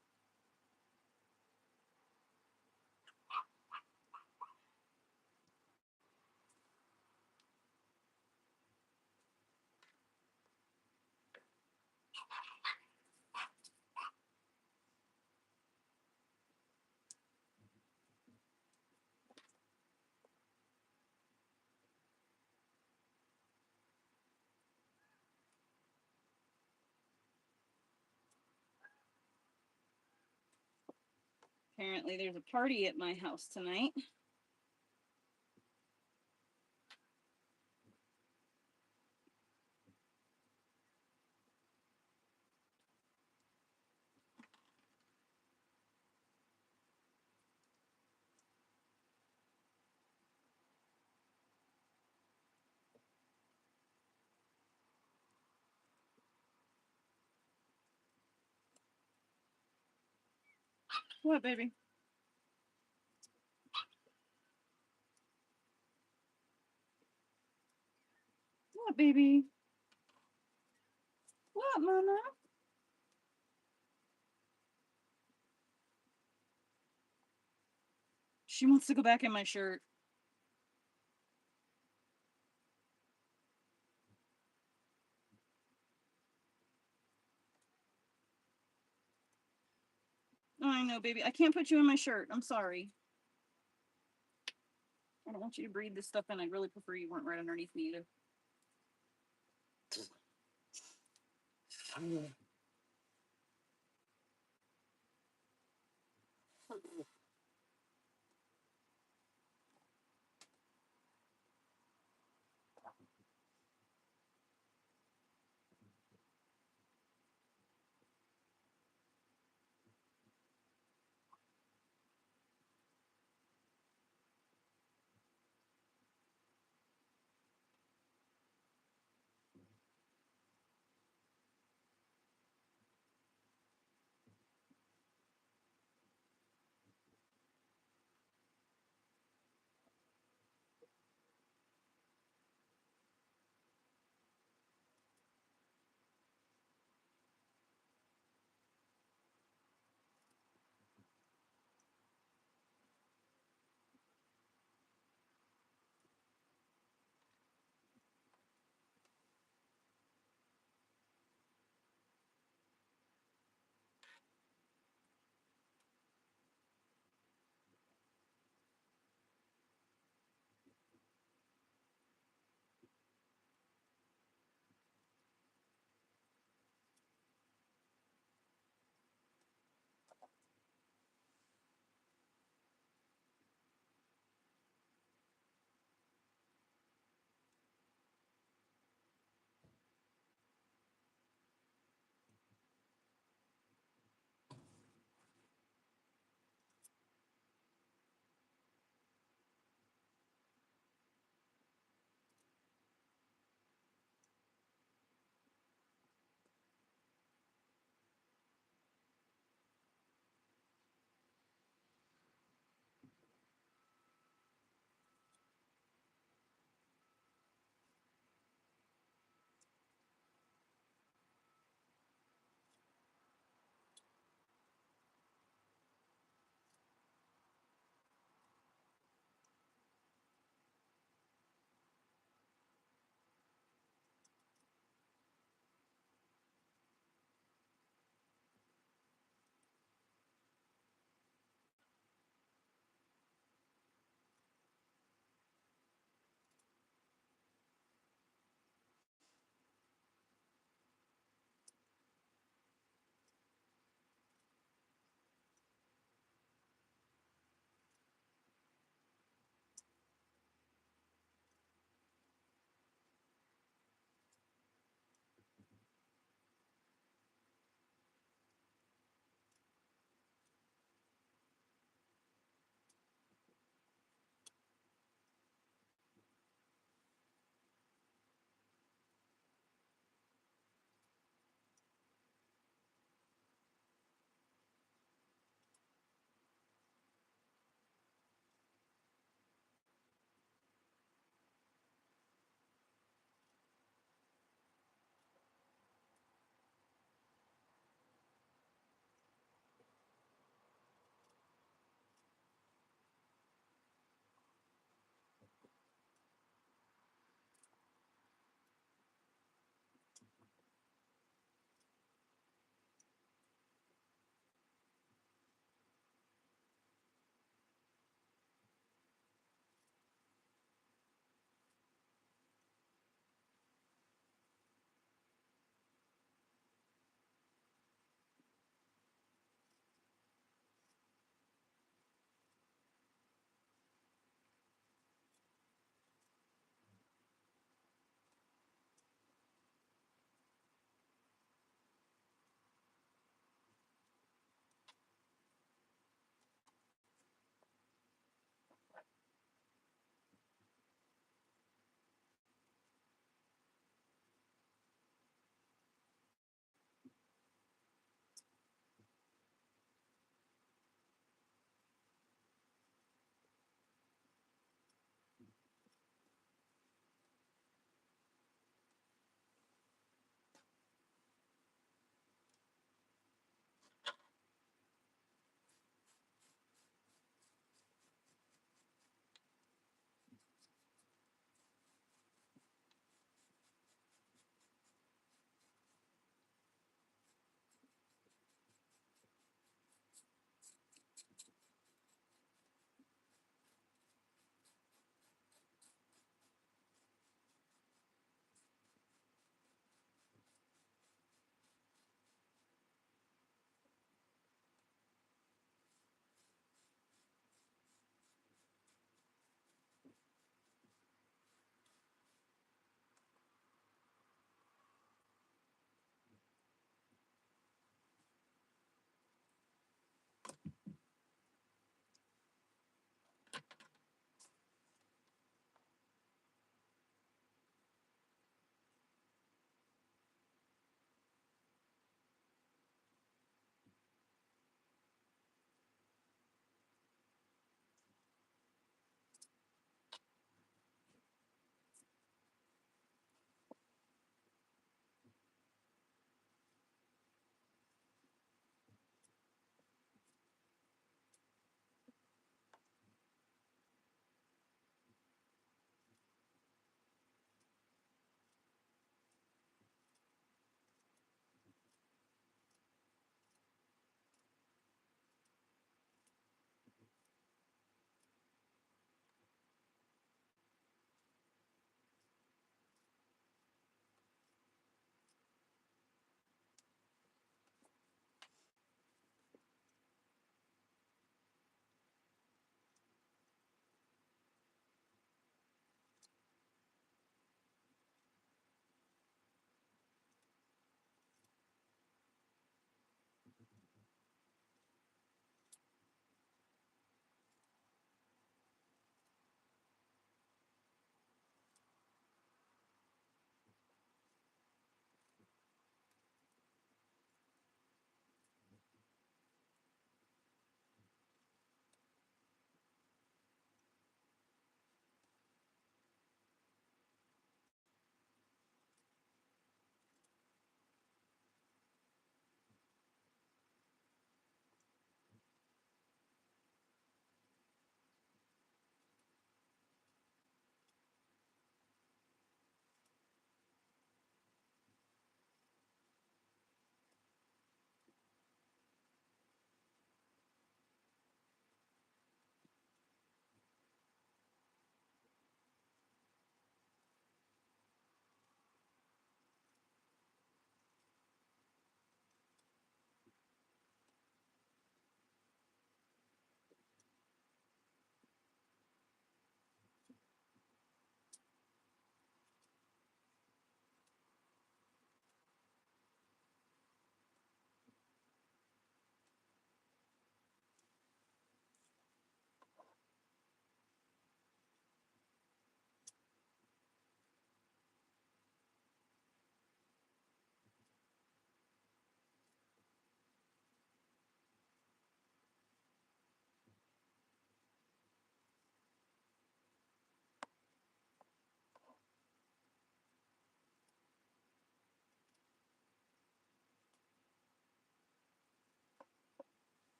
A: Apparently there's a party at my house tonight. What, baby? What, baby? What, mama? She wants to go back in my shirt. Oh, I know, baby. I can't put you in my shirt. I'm sorry. I don't want you to breathe this stuff in. I'd really prefer you weren't right underneath me either.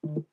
A: Got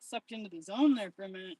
A: sucked into the zone there for a minute.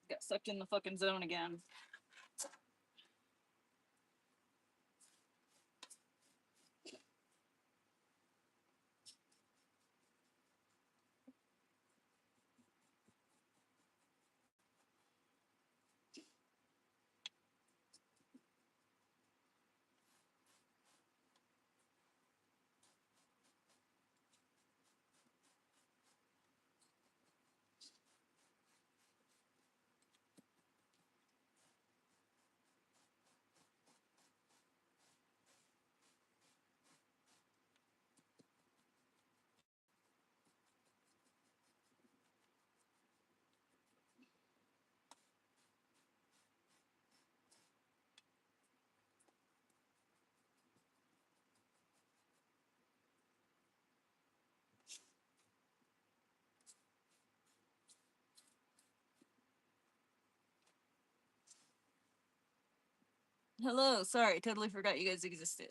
A: Got sucked in the fucking zone again. Hello, sorry, totally forgot you guys existed.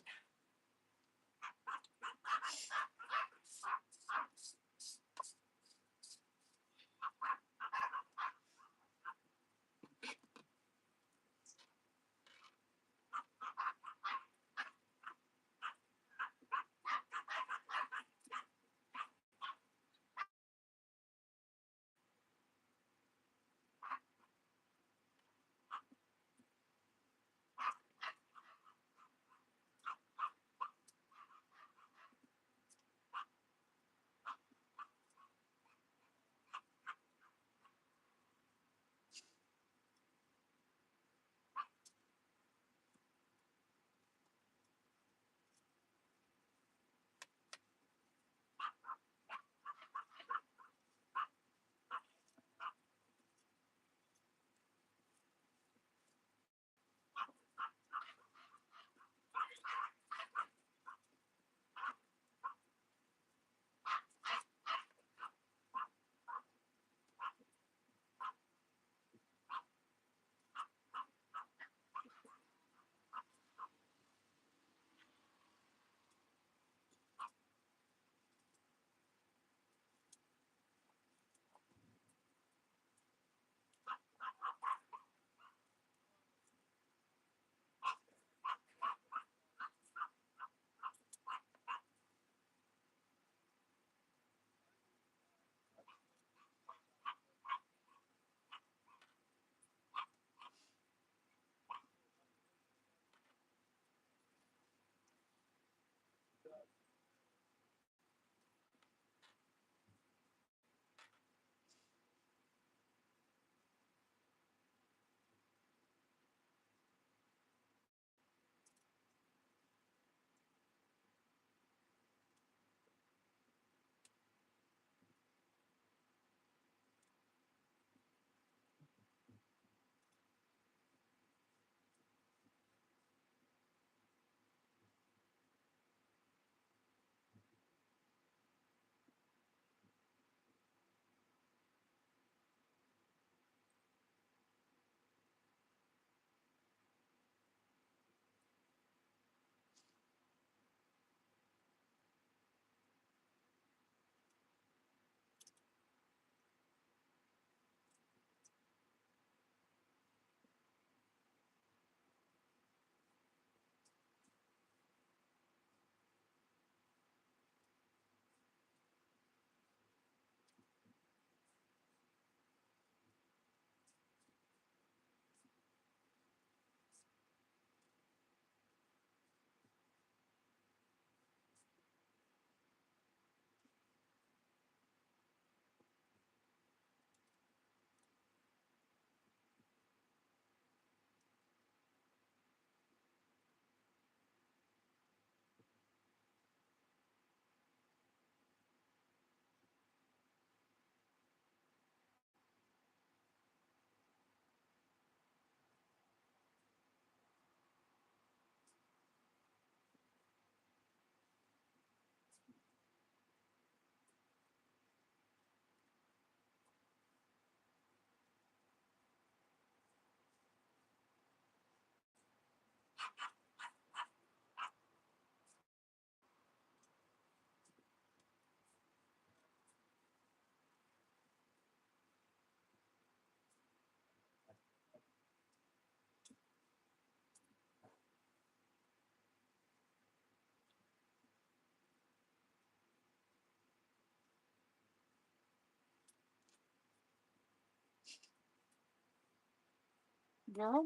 A: Girl.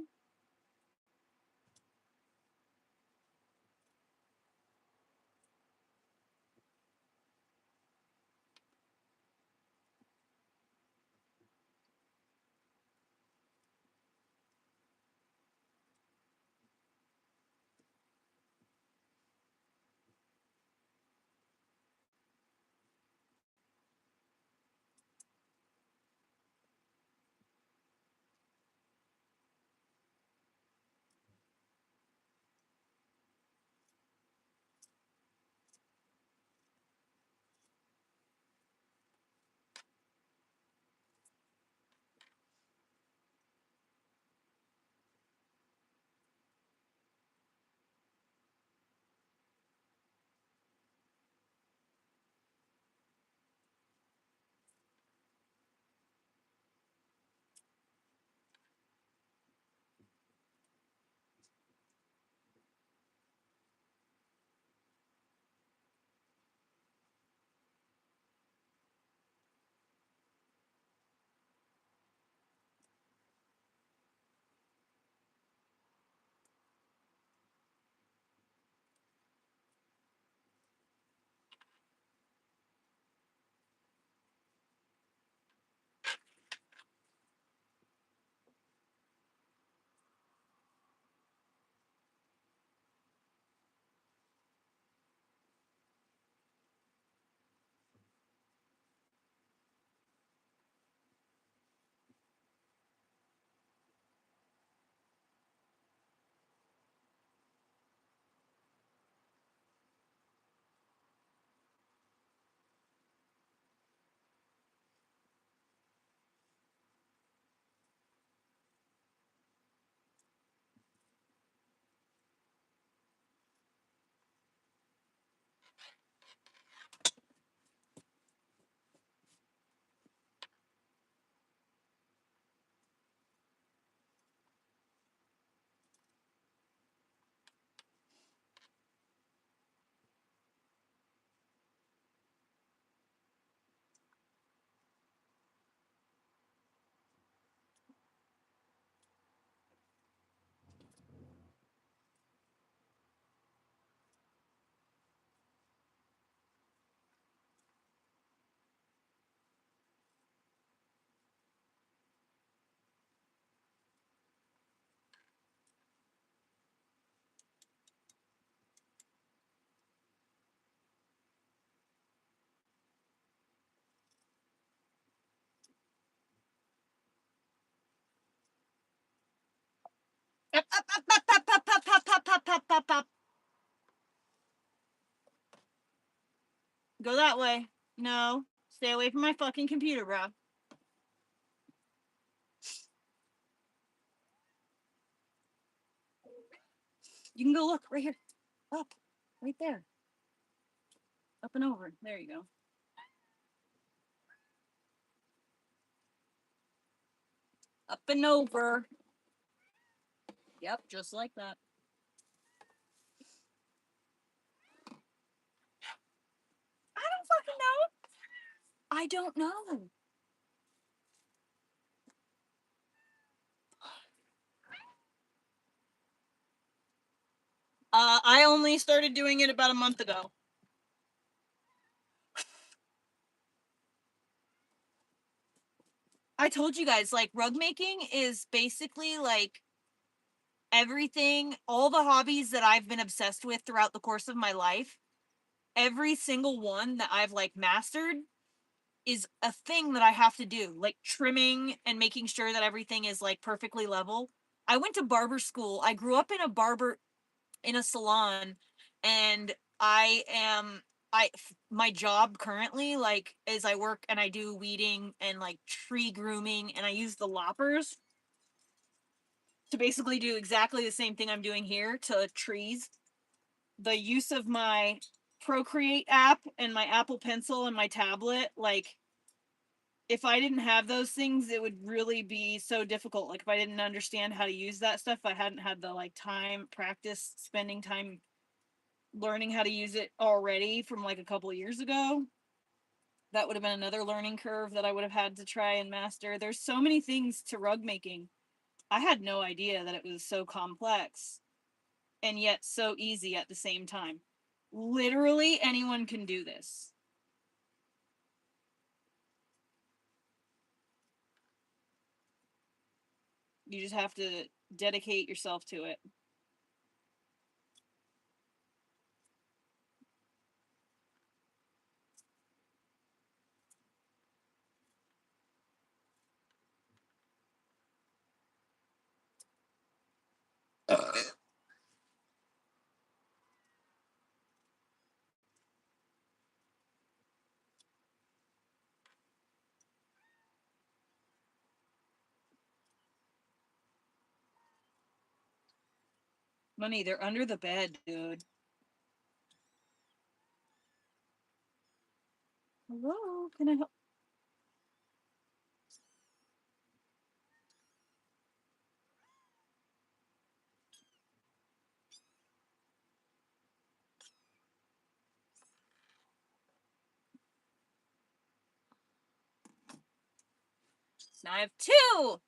A: Up, up, up, up, up, up, up, up, up, up, up, up, up. Go that way. No. Stay away from my fucking computer, bro. You can go look right here. Up. Right there. Up and over. There you go. Up and over. Yep, just like that. I don't fucking know. I don't know. I only started doing it about a month ago. I told you guys, like, rug making is basically like everything, all the hobbies that I've been obsessed with throughout the course of my life. Every single one that I've like mastered is a thing that I have to do, like trimming and making sure that everything is like perfectly level. I went to barber school. I grew up in a salon, and my job currently, like, is I work and I do weeding and like tree grooming, and I use the loppers. to basically do exactly the same thing I'm doing here to trees. The use of my Procreate app and my Apple Pencil and my tablet, like, if I didn't have those things, it would really be so difficult. Like, if I didn't understand how to use that stuff, if I hadn't had the, like, time, practice, spending time learning how to use it already from, like, a couple of years ago, that would have been another learning curve that I would have had to try and master. There's so many things to rug making. I had no idea that it was so complex and yet so easy at the same time. Literally anyone can do this. You just have to dedicate yourself to it. Money, they're under the bed, dude. Hello, can I help? Now I have two.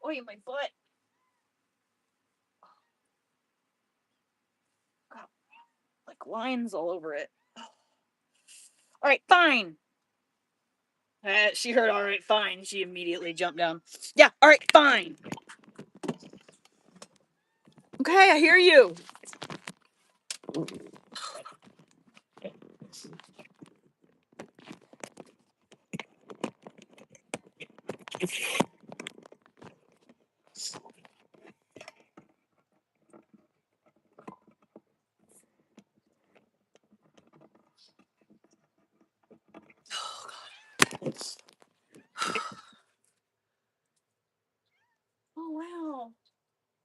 A: Oh, my butt. Got, like, lines all over it. All right, fine. She heard all right, fine. She immediately jumped down. Yeah, all right, fine. Okay, I hear you. Oh, God. Oh, wow.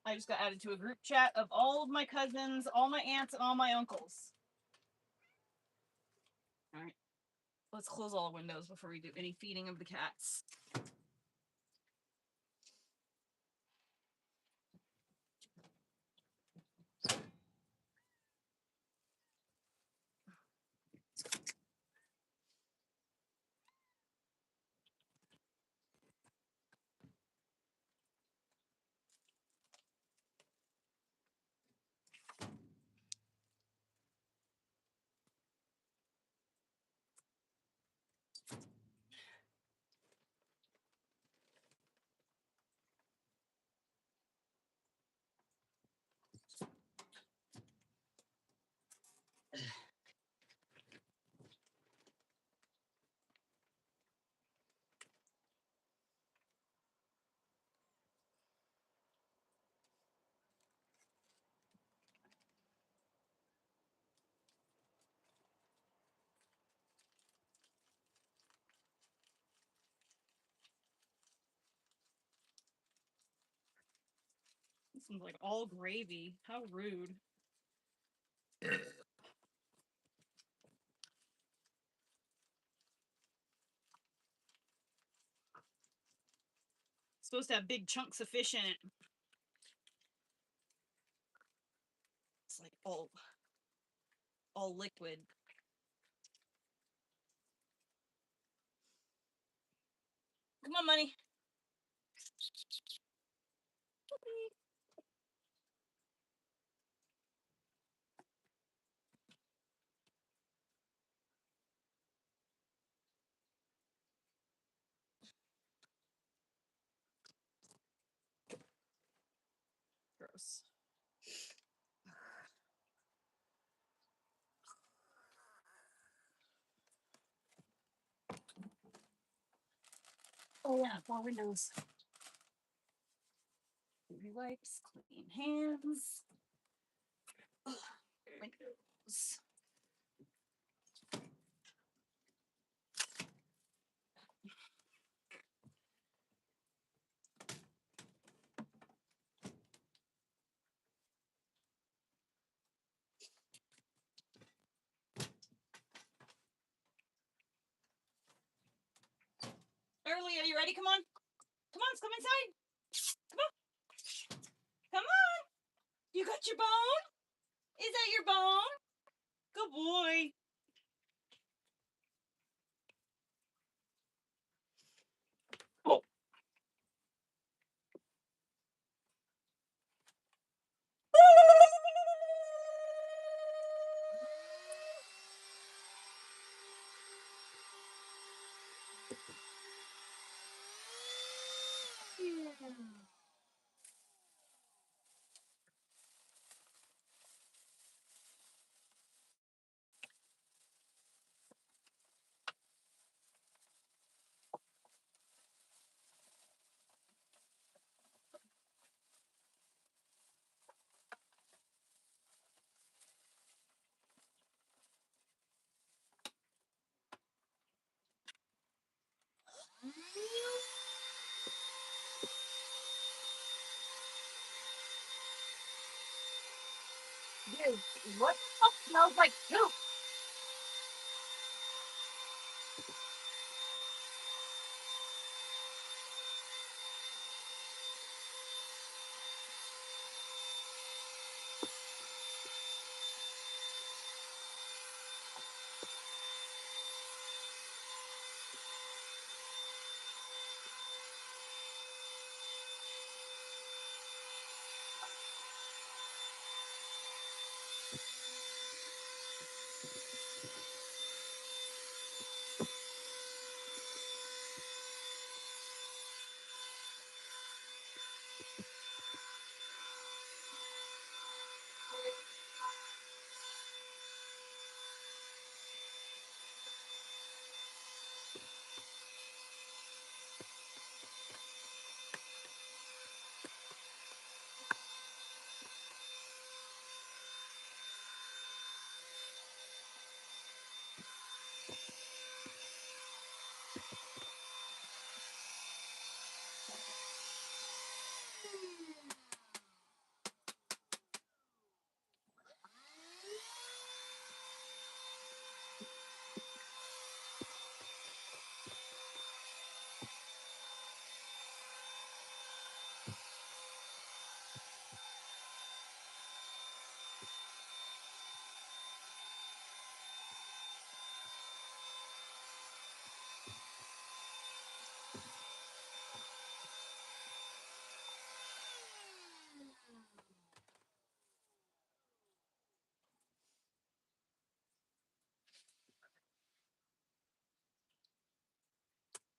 A: I just got added to a group chat of all of my cousins, all my aunts, and all my uncles. All right. Let's close all the windows before we do any feeding of the cats. This one's like all gravy. How rude. It's supposed to have big chunks of fish in it. It's like all liquid. Come on, Money. Gross. Oh yeah, 4 windows. Baby wipes, clean hands. Ugh, windows. you ready? Come on. Come on, let's come inside. Come on. Come on. You got your bone? Is that your bone? Good boy. Oh. Dude, what the fuck smells like poop?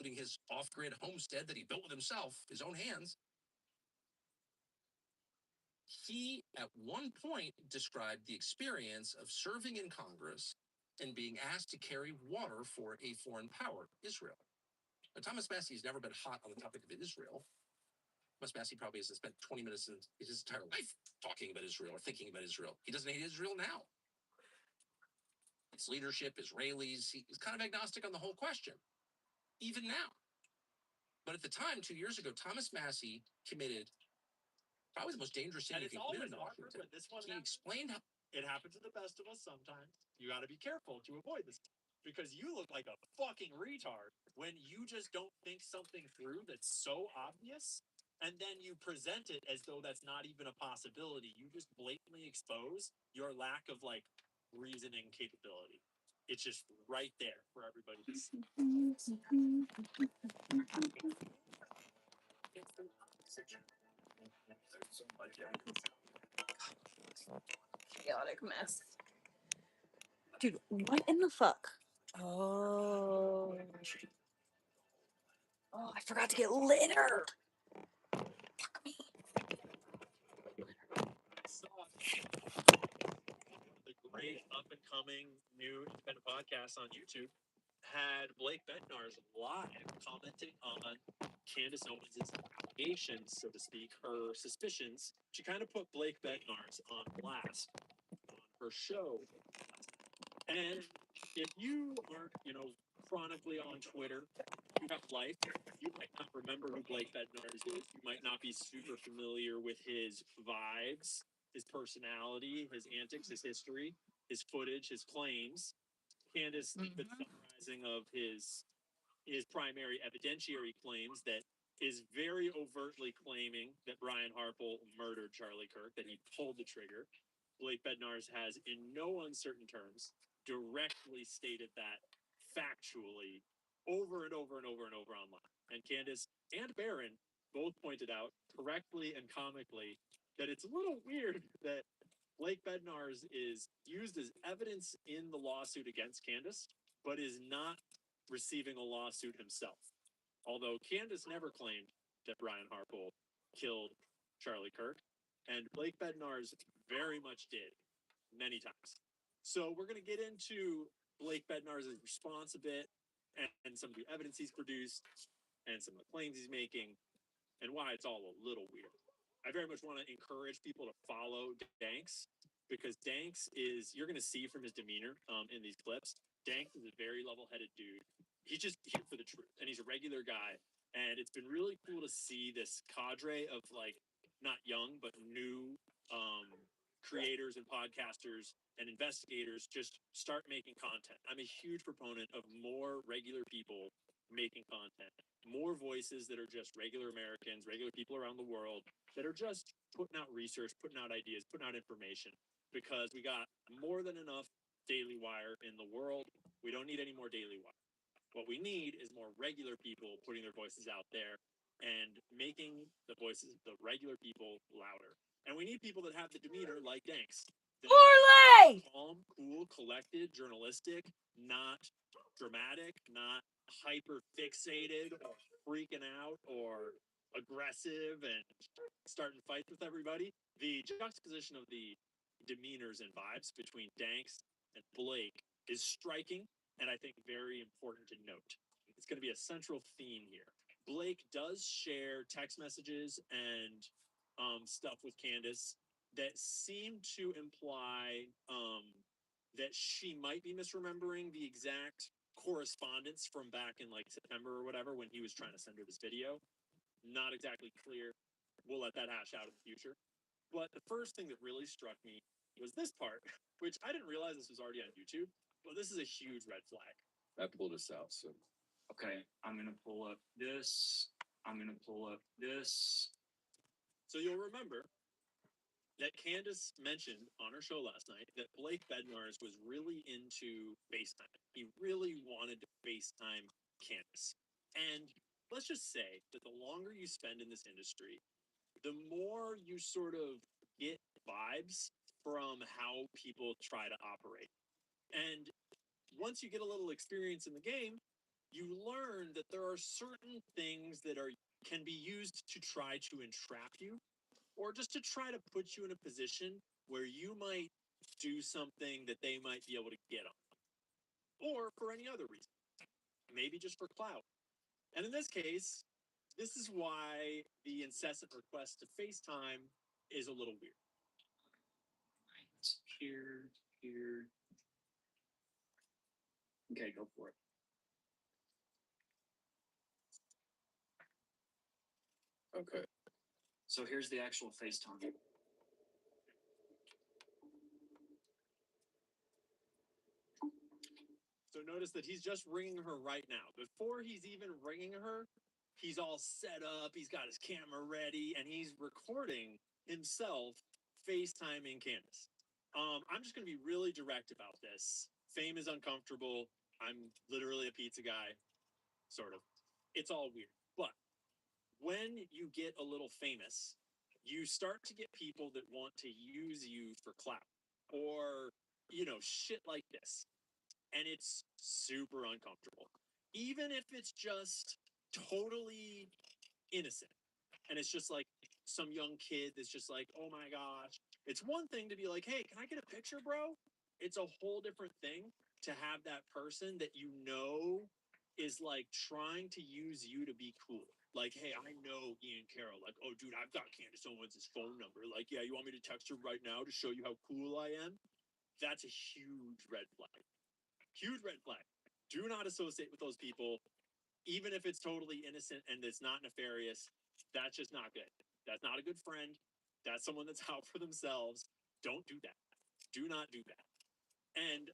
C: His off-grid homestead that he built with himself, his own hands. He, at one point, described the experience of serving in Congress and being asked to carry water for a foreign power, Israel. Now, Thomas Massie has never been hot on the topic of Israel. Thomas Massie probably hasn't spent 20 minutes in his entire life talking about Israel or thinking about Israel. He doesn't hate Israel now. Its leadership, Israelis, he's kind of agnostic on the whole question, even now. But at the time, 2 years ago, Thomas Massie committed probably the most dangerous thing you can commit in Washington. He explained how
H: it happens to the best of us sometimes. You got to be careful to avoid this because you look like a fucking retard when you just don't think something through that's so obvious and then you present it as though that's not even a possibility. You just blatantly expose your lack of like reasoning capability. It's just right there for everybody to see.
A: Chaotic mess. Dude, what in the fuck? Oh. Oh, I forgot to get litter. Fuck me.
H: The great up-and-coming new independent podcast on YouTube had Blake Bednar's live commenting on Candace Owens' allegations, so to speak, her suspicions. She kind of put Blake Bednar's on blast on her show. And if you aren't, chronically on Twitter, you have life, you might not remember who Blake Bednar's is. You might not be super familiar with his vibes, his personality, his antics, his history, his footage, his claims. Candace, the summarizing of his his primary evidentiary claims that is very overtly claiming that Brian Harple murdered Charlie Kirk, that he pulled the trigger. Blake Bednarz has, in no uncertain terms, directly stated that factually over and over and over and over online. And Candace and Barron both pointed out correctly and comically that it's a little weird that Blake Bednarz is used as evidence in the lawsuit against Candace, but is not receiving a lawsuit himself. Although Candace never claimed that Brian Harple killed Charlie Kirk, and Blake Bednarz very much did, many times. So we're going to get into Blake Bednarz's response a bit, and some of the evidence he's produced, and some of the claims he's making, and why it's all a little weird. I very much want to encourage people to follow Danks, because Danks is, you're going to see from his demeanor in these clips, Danks is a very level-headed dude. He's just here for the truth, and he's a regular guy. And it's been really cool to see this cadre of, like, not young, but new creators and podcasters and investigators just start making content. I'm a huge proponent of more regular people making content, more voices that are just regular Americans, regular people around the world that are just putting out research, putting out ideas, putting out information, because we got more than enough Daily Wire in the world. We don't need any more Daily Wire. What we need is more regular people putting their voices out there and making the voices of the regular people louder. And we need people that have the demeanor like Danks.
A: Morley!
H: Calm, cool, collected, journalistic, not dramatic, not hyper fixated or freaking out or aggressive and starting fights with everybody. The juxtaposition of the demeanors and vibes between Danks and Blake is striking, and I think very important to note. It's going to be a central theme here. Blake does share text messages and stuff with Candace that seem to imply that she might be misremembering the exact correspondence from back in like September or whatever when he was trying to send her this video. Not exactly clear. We'll let that hash out in the future. But the first thing that really struck me was this part, which I didn't realize this was already on YouTube, but this is a huge red flag.
C: I pulled this out, so.
I: Okay, I'm gonna pull up this. I'm gonna pull up this.
H: So you'll remember that Candace mentioned on her show last night that Blake Bednarz was really into FaceTime. He really wanted to FaceTime Candace. And let's just say that the longer you spend in this industry, the more you sort of get vibes from how people try to operate. And once you get a little experience in the game, you learn that there are certain things that can be used to try to entrap you, or just to try to put you in a position where you might do something that they might be able to get on, or for any other reason, maybe just for clout. And in this case, this is why the incessant request to FaceTime is a little weird.
I: Right here, here. Okay, go for it.
C: Okay.
I: So here's the actual FaceTime.
H: So notice that he's just ringing her right now. Before he's even ringing her, he's all set up, he's got his camera ready, and he's recording himself FaceTiming Candace. I'm just going to be really direct about this. Fame is uncomfortable. I'm literally a pizza guy, sort of. It's all weird. But when you get a little famous, you start to get people that want to use you for clout or, shit like this. And it's super uncomfortable. Even if it's just totally innocent. And it's just like some young kid that's just like, oh my gosh. It's one thing to be like, hey, can I get a picture, bro? It's a whole different thing to have that person that is like trying to use you to be cool. Like, hey, I know Ian Carroll. Like, oh, dude, I've got Candace Owens' phone number. Like, yeah, you want me to text her right now to show you how cool I am? That's a huge red flag. Huge red flag. Do not associate with those people, even if it's totally innocent and it's not nefarious. That's just not good. That's not a good friend. That's someone that's out for themselves. Don't do that. Do not do that. And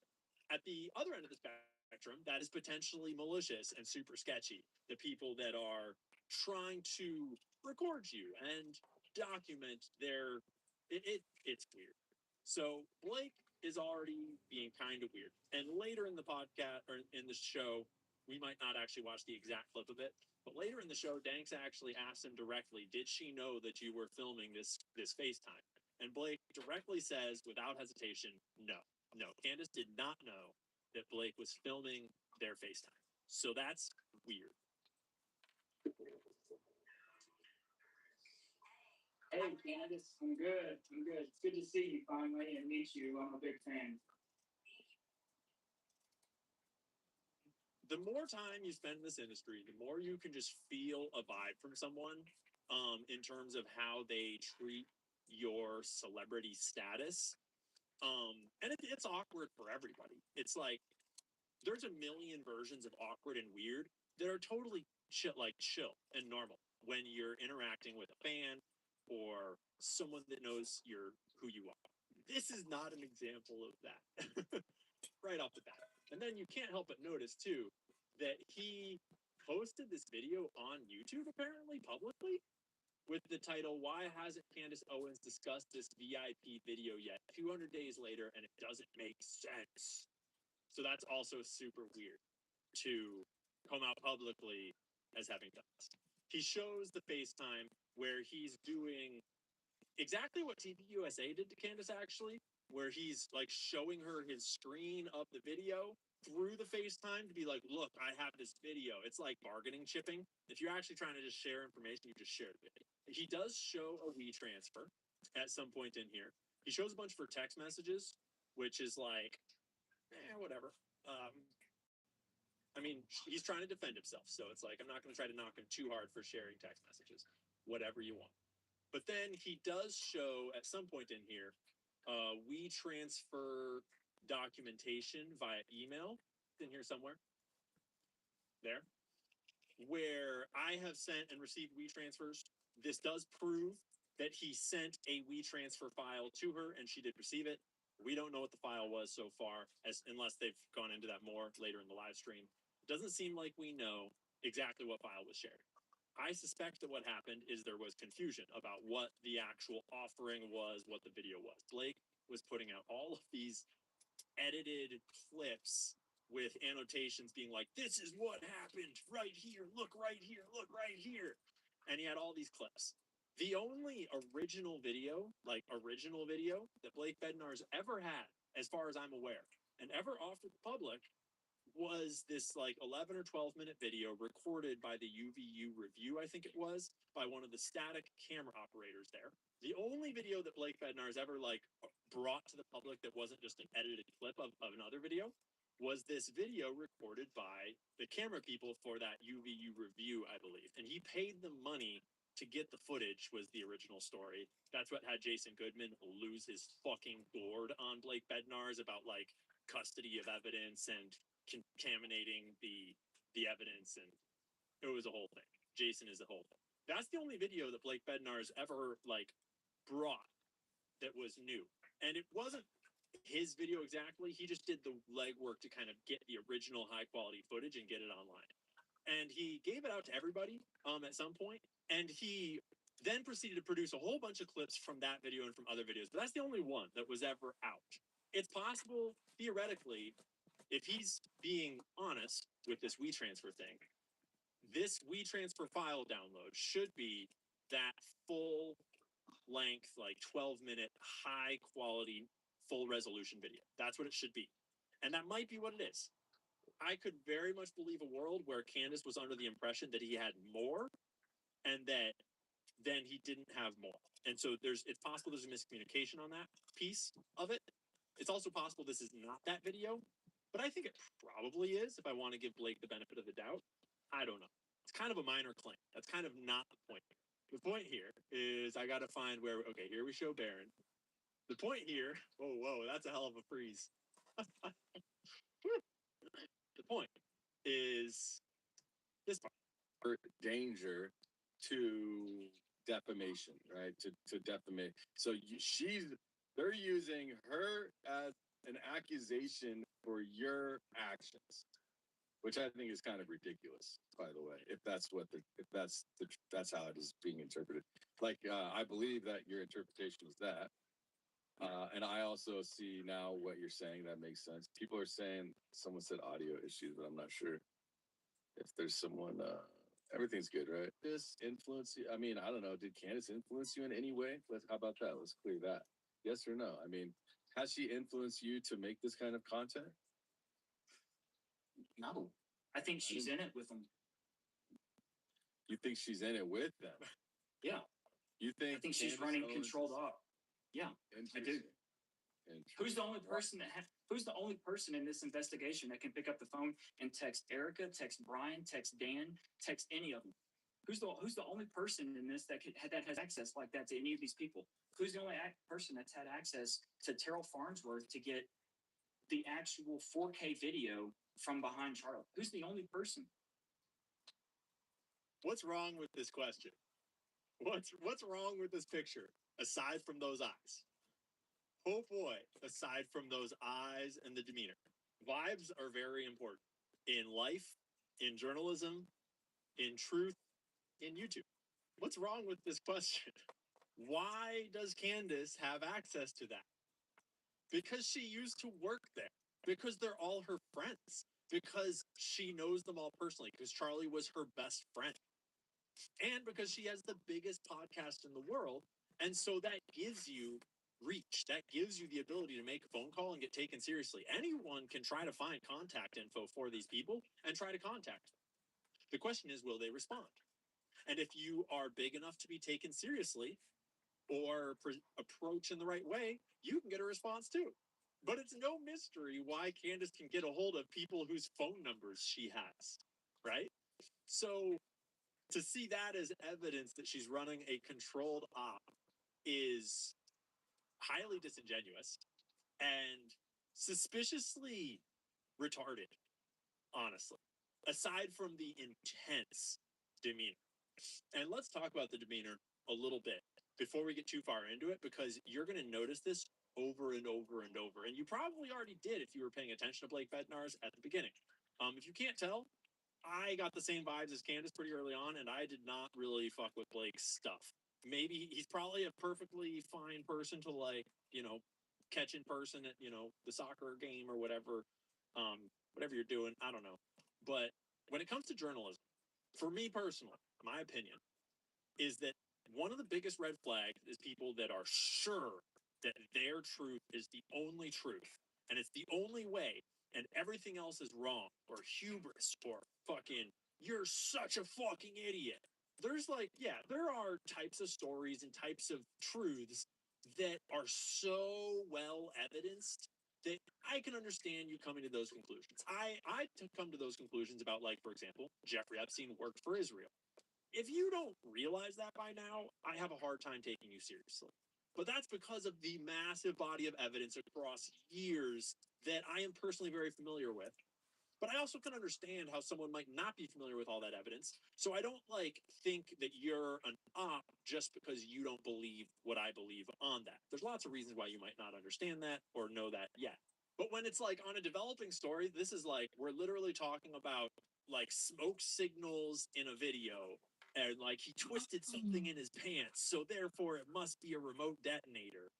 H: at the other end of the spectrum, spectrum that is potentially malicious and super sketchy. The people that are trying to record you and document their it's weird. So Blake is already being kind of weird. And later in the podcast or in the show, we might not actually watch the exact clip of it, but later in the show, Danks actually asked him directly, "Did she know that you were filming this FaceTime?" And Blake directly says, without hesitation, "No, no." Candace did not know that Blake was filming their FaceTime. So that's weird.
A: Hey, Candace, I'm good. I'm good. It's good to see you finally and meet you. I'm a big fan.
H: The more time you spend in this industry, the more you can just feel a vibe from someone in terms of how they treat your celebrity status. And it's awkward for everybody. It's like there's a million versions of awkward and weird that are totally chill and normal when you're interacting with a fan or someone that knows who you are. This is not an example of that right off the bat. And then you can't help but notice too that he posted this video on YouTube apparently publicly with the title, "Why hasn't Candace Owens discussed this VIP video yet? 200 days later, and it doesn't make sense." So that's also super weird to come out publicly as having done this. He shows the FaceTime where he's doing exactly what TV USA did to Candace, actually, where he's like showing her his screen of the video through the FaceTime to be like, "Look, I have this video." It's like bargaining chipping. If you're actually trying to just share information, you just share the video. He does show a WeTransfer at some point in here. He shows a bunch for text messages, which is like, whatever. I mean, he's trying to defend himself, so it's like, I'm not going to try to knock him too hard for sharing text messages. Whatever you want. But then he does show at some point in here, WeTransfer documentation via email. It's in here somewhere. There. Where I have sent and received WeTransfers. This does prove that he sent a WeTransfer file to her and she did receive it. We don't know what the file was so far, unless they've gone into that more later in the live stream. It doesn't seem like we know exactly what file was shared. I suspect that what happened is there was confusion about what the actual offering was, what the video was. Blake was putting out all of these edited clips with annotations being like, "This is what happened right here. Look right here. Look right here." And he had all these clips. The only original video that Blake Bednar's ever had, as far as I'm aware, and ever offered the public was this like 11 or 12-minute video recorded by the UVU review, I think it was, by one of the static camera operators there. The only video that Blake Bednar's ever like brought to the public that wasn't just an edited clip of another video was this video recorded by the camera people for that UVU review, I believe. And he paid them money to get the footage, was the original story. That's what had Jason Goodman lose his fucking gourd on Blake Bednar's about like custody of evidence and contaminating the evidence, and it was a whole thing. Jason is the whole thing. That's the only video that Blake Bednar's ever like brought that was new, and it wasn't his video exactly. He just did the legwork to kind of get the original high quality footage and get it online, and he gave it out to everybody at some point, and he then proceeded to produce a whole bunch of clips from that video and from other videos, but that's the only one that was ever out. It's possible, theoretically, if he's being honest with this WeTransfer thing, this WeTransfer file download should be that full length, like 12-minute, high quality, full resolution video. That's what it should be. And that might be what it is. I could very much believe a world where Candace was under the impression that he had more and that then he didn't have more. And so it's possible there's a miscommunication on that piece of it. It's also possible this is not that video, but I think it probably is if I want to give Blake the benefit of the doubt. I don't know. It's kind of a minor claim. That's kind of not the point. The point here is I got to find where, okay, here we show Baron. The point here, whoa, that's a hell of a freeze. The point is this part.
C: Danger to defamation, right? To defamate. So they're using her as an accusation
J: for your actions, which I think is kind of ridiculous, by the way. If that's that's how it is being interpreted. Like, I believe that your interpretation is that. And I also see now what you're saying. That makes sense. People are saying, someone said audio issues, but I'm not sure if there's someone. Everything's good, right? This influence you. I mean, I don't know. Did Candace influence you in any way? How about that? Let's clear that. Yes or no? I mean, has she influenced you to make this kind of content?
I: No, I think she's in it with them.
J: You think she's in it with them?
I: Yeah,
J: You think?
I: I think she's running controlled off. Yeah, I do. Who's the only person who's the only person in this investigation that can pick up the phone and text Erica, text Brian, text Dan, text any of them? Who's the only person in this that has access like that to any of these people? Who's the only person that's had access to Terrell Farnsworth to get the actual 4K video from behind Charlie? Who's the only person?
H: What's wrong with this question? What's wrong with this picture aside from those eyes? Oh boy, aside from those eyes and the demeanor. Vibes are very important in life, in journalism, in truth, in YouTube. What's wrong with this question? Why does Candace have access to that? Because she used to work there. Because they're all her friends. Because she knows them all personally. Because Charlie was her best friend. And because she has the biggest podcast in the world. And so that gives you reach. That gives you the ability to make a phone call and get taken seriously. Anyone can try to find contact info for these people and try to contact them. The question is, will they respond? And if you are big enough to be taken seriously or approach in the right way, you can get a response too. But it's no mystery why Candace can get a hold of people whose phone numbers she has, right? So to see that as evidence that she's running a controlled op is highly disingenuous and suspiciously retarded, honestly, aside from the intense demeanor. And let's talk about the demeanor a little bit before we get too far into it, because you're going to notice this over and over and over. And you probably already did if you were paying attention to Blake Bednar's at the beginning. If you can't tell, I got the same vibes as Candace pretty early on, and I did not really fuck with Blake's stuff. Maybe he's probably a perfectly fine person to, like, you know, catch in person at, you know, the soccer game or whatever, whatever you're doing. I don't know. But when it comes to journalism, for me personally, my opinion is that one of the biggest red flags is people that are sure that their truth is the only truth and it's the only way and everything else is wrong or hubris or fucking, you're such a fucking idiot. There's like, yeah, there are types of stories and types of truths that are so well evidenced that I can understand you coming to those conclusions. I come to those conclusions about, like, for example, Jeffrey Epstein worked for Israel. If you don't realize that by now, I have a hard time taking you seriously. But that's because of the massive body of evidence across years that I am personally very familiar with. But I also can understand how someone might not be familiar with all that evidence. So I don't, like, think that you're an op just because you don't believe what I believe on that. There's lots of reasons why you might not understand that or know that yet. But when it's like on a developing story, this is like, we're literally talking about like smoke signals in a video, and like he twisted something in his pants, so therefore it must be a remote detonator.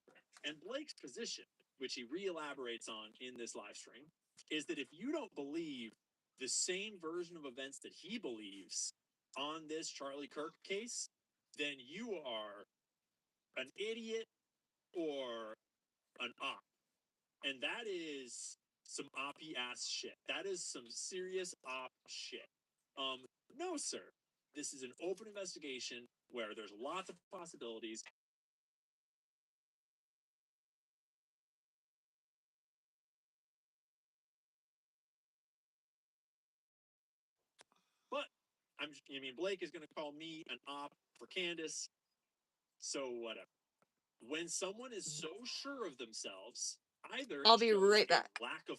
H: And Blake's position, which he re-elaborates on in this live stream, is that if you don't believe the same version of events that he believes on this Charlie Kirk case, then you are an idiot or an op. And that is some oppy ass shit. That is some serious op shit. No, sir. This is an open investigation where there's lots of possibilities. But Blake is going to call me an op for Candace. So whatever. When someone is so sure of themselves, either
K: I'll be right back.
H: lack of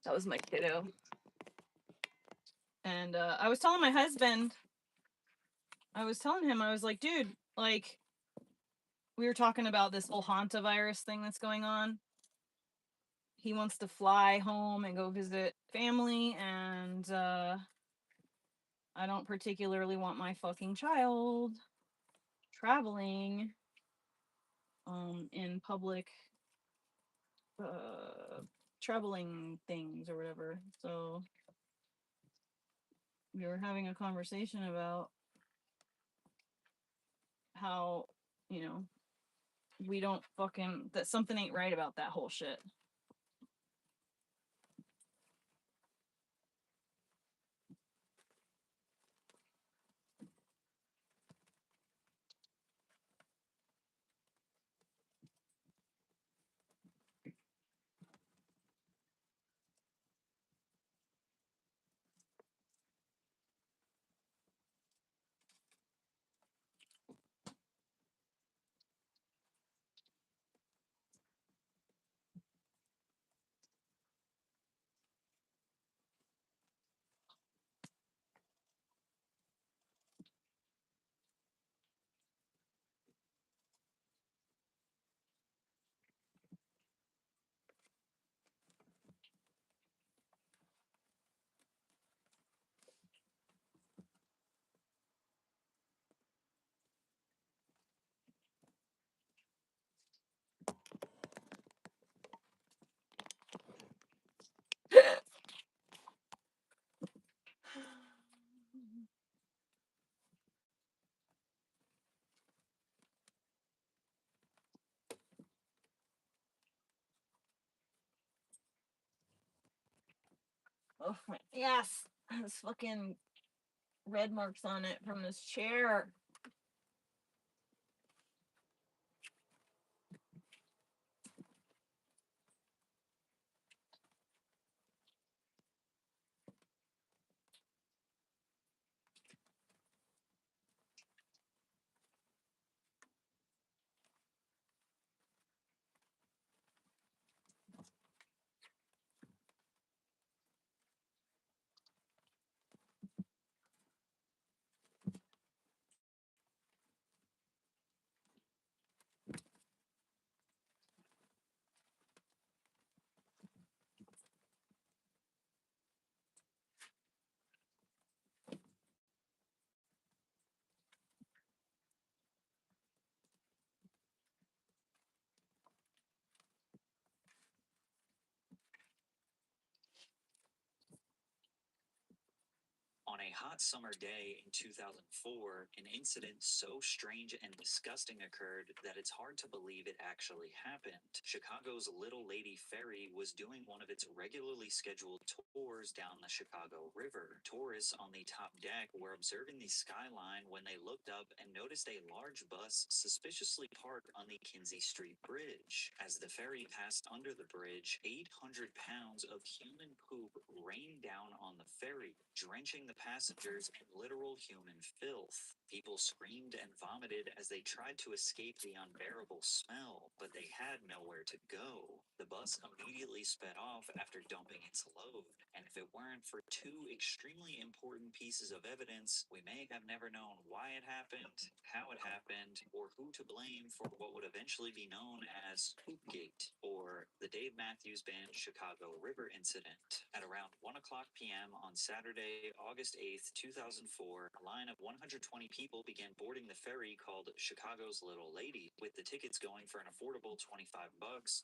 A: That was my kiddo. And I was telling my husband, I was like, dude, like, we were talking about this whole hantavirus thing that's going on. He wants to fly home and go visit family, and I don't particularly want my fucking child traveling in public traveling things or whatever. So we were having a conversation about how, you know, we don't fucking, that something ain't right about that whole shit. Oh, yes, there's fucking red marks on it from this chair.
C: On a hot summer day in 2004, an incident so strange and disgusting occurred that it's hard to believe it actually happened. Chicago's Little Lady Ferry was doing one of its regularly scheduled tours down the Chicago River. Tourists on the top deck were observing the skyline when they looked up and noticed a large bus suspiciously parked on the Kinsey Street Bridge. As the ferry passed under the bridge, 800 pounds of human poop rained down on the ferry, drenching the passengers in literal human filth. People screamed and vomited as they tried to escape the unbearable smell, but they had nowhere to go. The bus immediately sped off after dumping its load, and if it weren't for two extremely important pieces of evidence, we may have never known why it happened, how it happened, or who to blame for what would eventually be known as Poopgate, or the Dave Matthews Band Chicago River Incident. At around 1 o'clock p.m. on Saturday, August 8th, 2004, a line of 120 people began boarding the ferry called Chicago's Little Lady, with the tickets going for an affordable $25.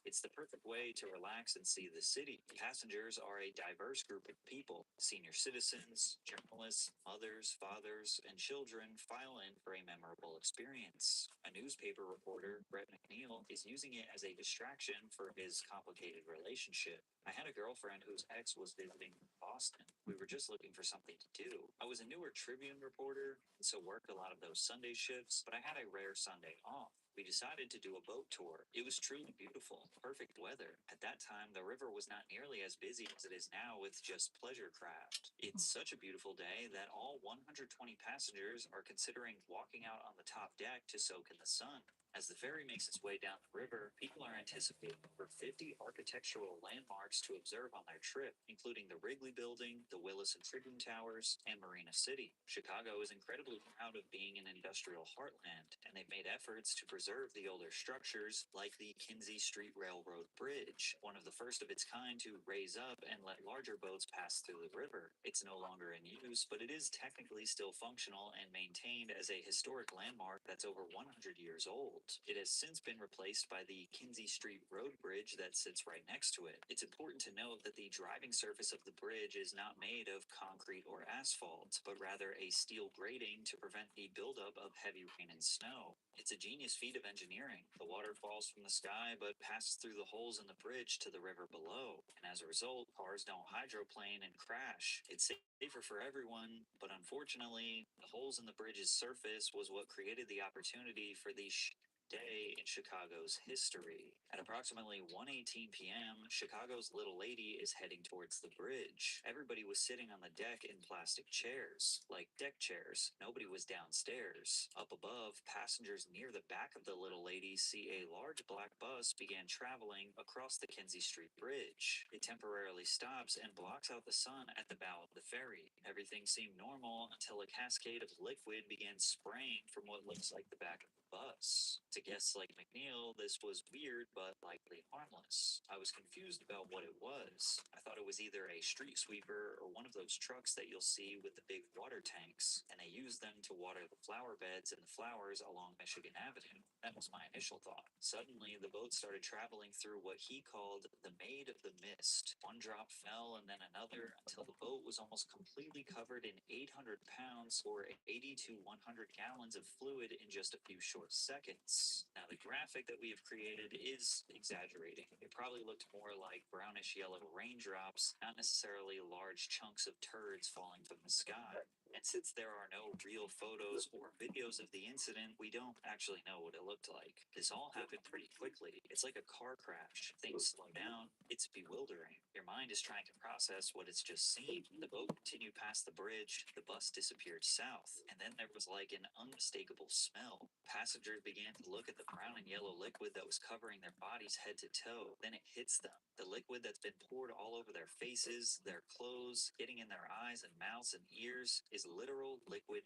C: It's the perfect way to relax and see the city. Passengers are a diverse group of people. Senior citizens, journalists, mothers, fathers, and children file in for a memorable experience. A newspaper reporter, Brett McNeil, is using it as a distraction for his complicated relationship. I had a girlfriend whose ex was visiting Boston. We were just looking for something to do. I was a Newark Tribune reporter, so worked a lot of those Sunday shifts, but I had a rare Sunday off. We decided to do a boat tour. It was truly beautiful, perfect weather. At that time, the river was not nearly as busy as it is now with just pleasure craft. It's such a beautiful day that all 120 passengers are considering walking out on the top deck to soak in the sun. As the ferry makes its way down the river, people are anticipating over 50 architectural landmarks to observe on their trip, including the Wrigley Building, the Willis and Tribune Towers, and Marina City. Chicago is incredibly proud of being an industrial heartland, and they've made efforts to preserve the older structures, like the Kinsey Street Railroad Bridge, one of the first of its kind to raise up and let larger boats pass through the river. It's no longer in use, but it is technically still functional and maintained as a historic landmark that's over 100 years old. It has since been replaced by the Kinsey Street Road Bridge that sits right next to it. It's important to note that the driving surface of the bridge is not made of concrete or asphalt, but rather a steel grating to prevent the buildup of heavy rain and snow. It's a genius feat of engineering. The water falls from the sky but passes through the holes in the bridge to the river below, and as a result, cars don't hydroplane and crash. It's safer for everyone, but unfortunately, the holes in the bridge's surface was what created the opportunity for the day in Chicago's history. At approximately 1:18 p.m., Chicago's Little Lady is heading towards the bridge. Everybody was sitting on the deck in plastic chairs, like deck chairs. Nobody was downstairs. Up above, passengers near the back of the Little Lady see a large black bus began traveling across the Kinsey Street Bridge. It temporarily stops and blocks out the sun at the bow of the ferry. Everything seemed normal until a cascade of liquid began spraying from what looks like the back of the bus. To guests like McNeil, this was weird but likely harmless. I was confused about what it was. I thought it was either a street sweeper or one of those trucks that you'll see with the big water tanks, and they use them to water the flower beds and the flowers along Michigan Avenue. That was my initial thought. Suddenly, the boat started traveling through what he called the Maid of the Mist. One drop fell and then another until the boat was almost completely covered in 800 pounds or 80 to 100 gallons of fluid in just a few short seconds. Now, the graphic that we have created is exaggerating. It probably looked more like brownish yellow raindrops, not necessarily large chunks of turds falling from the sky. And since there are no real photos or videos of the incident, we don't actually know what it looked like. This all happened pretty quickly. It's like a car crash. Things slow down. It's bewildering. Your mind is trying to process what it's just seen. The boat continued past the bridge. The bus disappeared south. And then there was like an unmistakable smell. Passengers began to look at the brown and yellow liquid that was covering their bodies head to toe. Then it hits them. The liquid that's been poured all over their faces, their clothes, getting in their eyes and mouths and ears is literal liquid.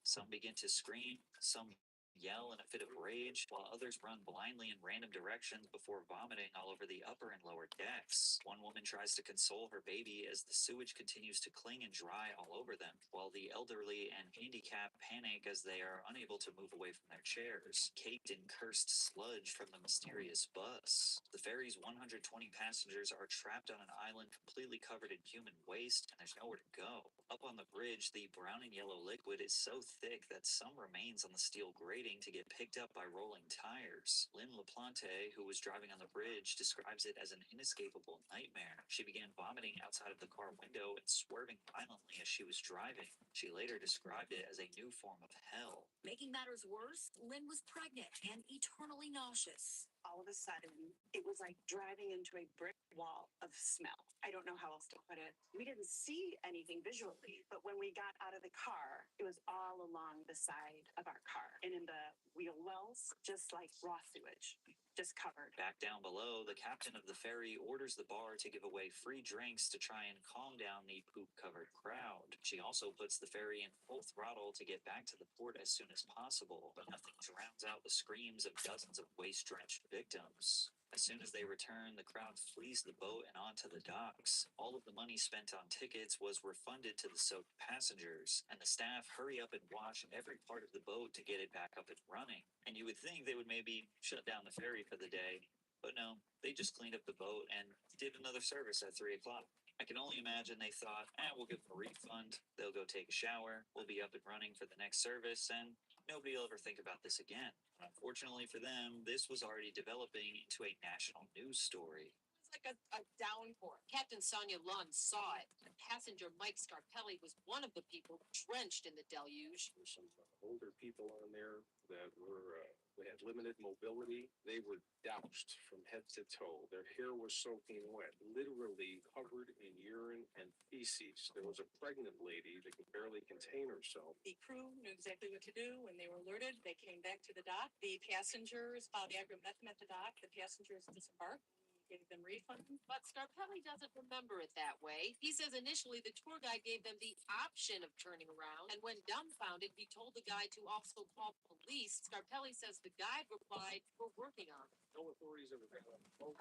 C: Some begin to scream, some yell in a fit of rage, while others run blindly in random directions before vomiting all over the upper and lower decks. One woman tries to console her baby as the sewage continues to cling and dry all over them, while the elderly and handicapped panic as they are unable to move away from their chairs, caked in cursed sludge from the mysterious bus. The ferry's 120 passengers are trapped on an island completely covered in human waste, and there's nowhere to go. Up on the bridge, the brown and yellow liquid is so thick that some remains on the steel grating to get picked up by rolling tires. Lynn LaPlante, who was driving on the bridge, describes it as an inescapable nightmare. She began vomiting outside of the car window and swerving violently as she was driving. She later described it as a new form of hell.
E: Making matters worse, Lynn was pregnant and eternally nauseous.
K: All of a sudden, it was like driving into a brick wall of smell. I don't know how else to put it. We didn't see anything visually, but when we got out of the car, it was all along the side of our car and in the wheel wells, just like raw sewage, just covered.
C: Back down below, the captain of the ferry orders the bar to give away free drinks to try and calm down the poop-covered crowd. She also puts the ferry in full throttle to get back to the port as soon as possible, but nothing drowns out the screams of dozens of waste-drenched victims. As soon as they return, the crowd flees the boat and onto the docks. All of the money spent on tickets was refunded to the soaked passengers, and the staff hurry up and wash every part of the boat to get it back up and running. And you would think they would maybe shut down the ferry for the day, but no, they just cleaned up the boat and did another service at 3 o'clock. I can only imagine they thought, we'll give them a refund, they'll go take a shower, we'll be up and running for the next service, and nobody will ever think about this again. Unfortunately for them, this was already developing into a national news story.
E: like a downpour. Captain Sonia Lund saw it, and passenger Mike Scarpelli was one of the people drenched in the deluge.
C: There were some older people on there that were they had limited mobility. They were doused from head to toe. Their hair was soaking wet, literally covered in urine and feces. There was a pregnant lady that could barely contain herself.
E: The crew knew exactly what to do when they were alerted. They came back to the dock. The passengers found agromethane at the dock. The passengers disembarked. Gave them refund. But Scarpelli doesn't remember it that way. He says initially the tour guide gave them the option of turning around, and when dumbfounded, he told the guide to also call police. Scarpelli says the guide replied, "We're working on it."
C: No authorities ever got on the boat.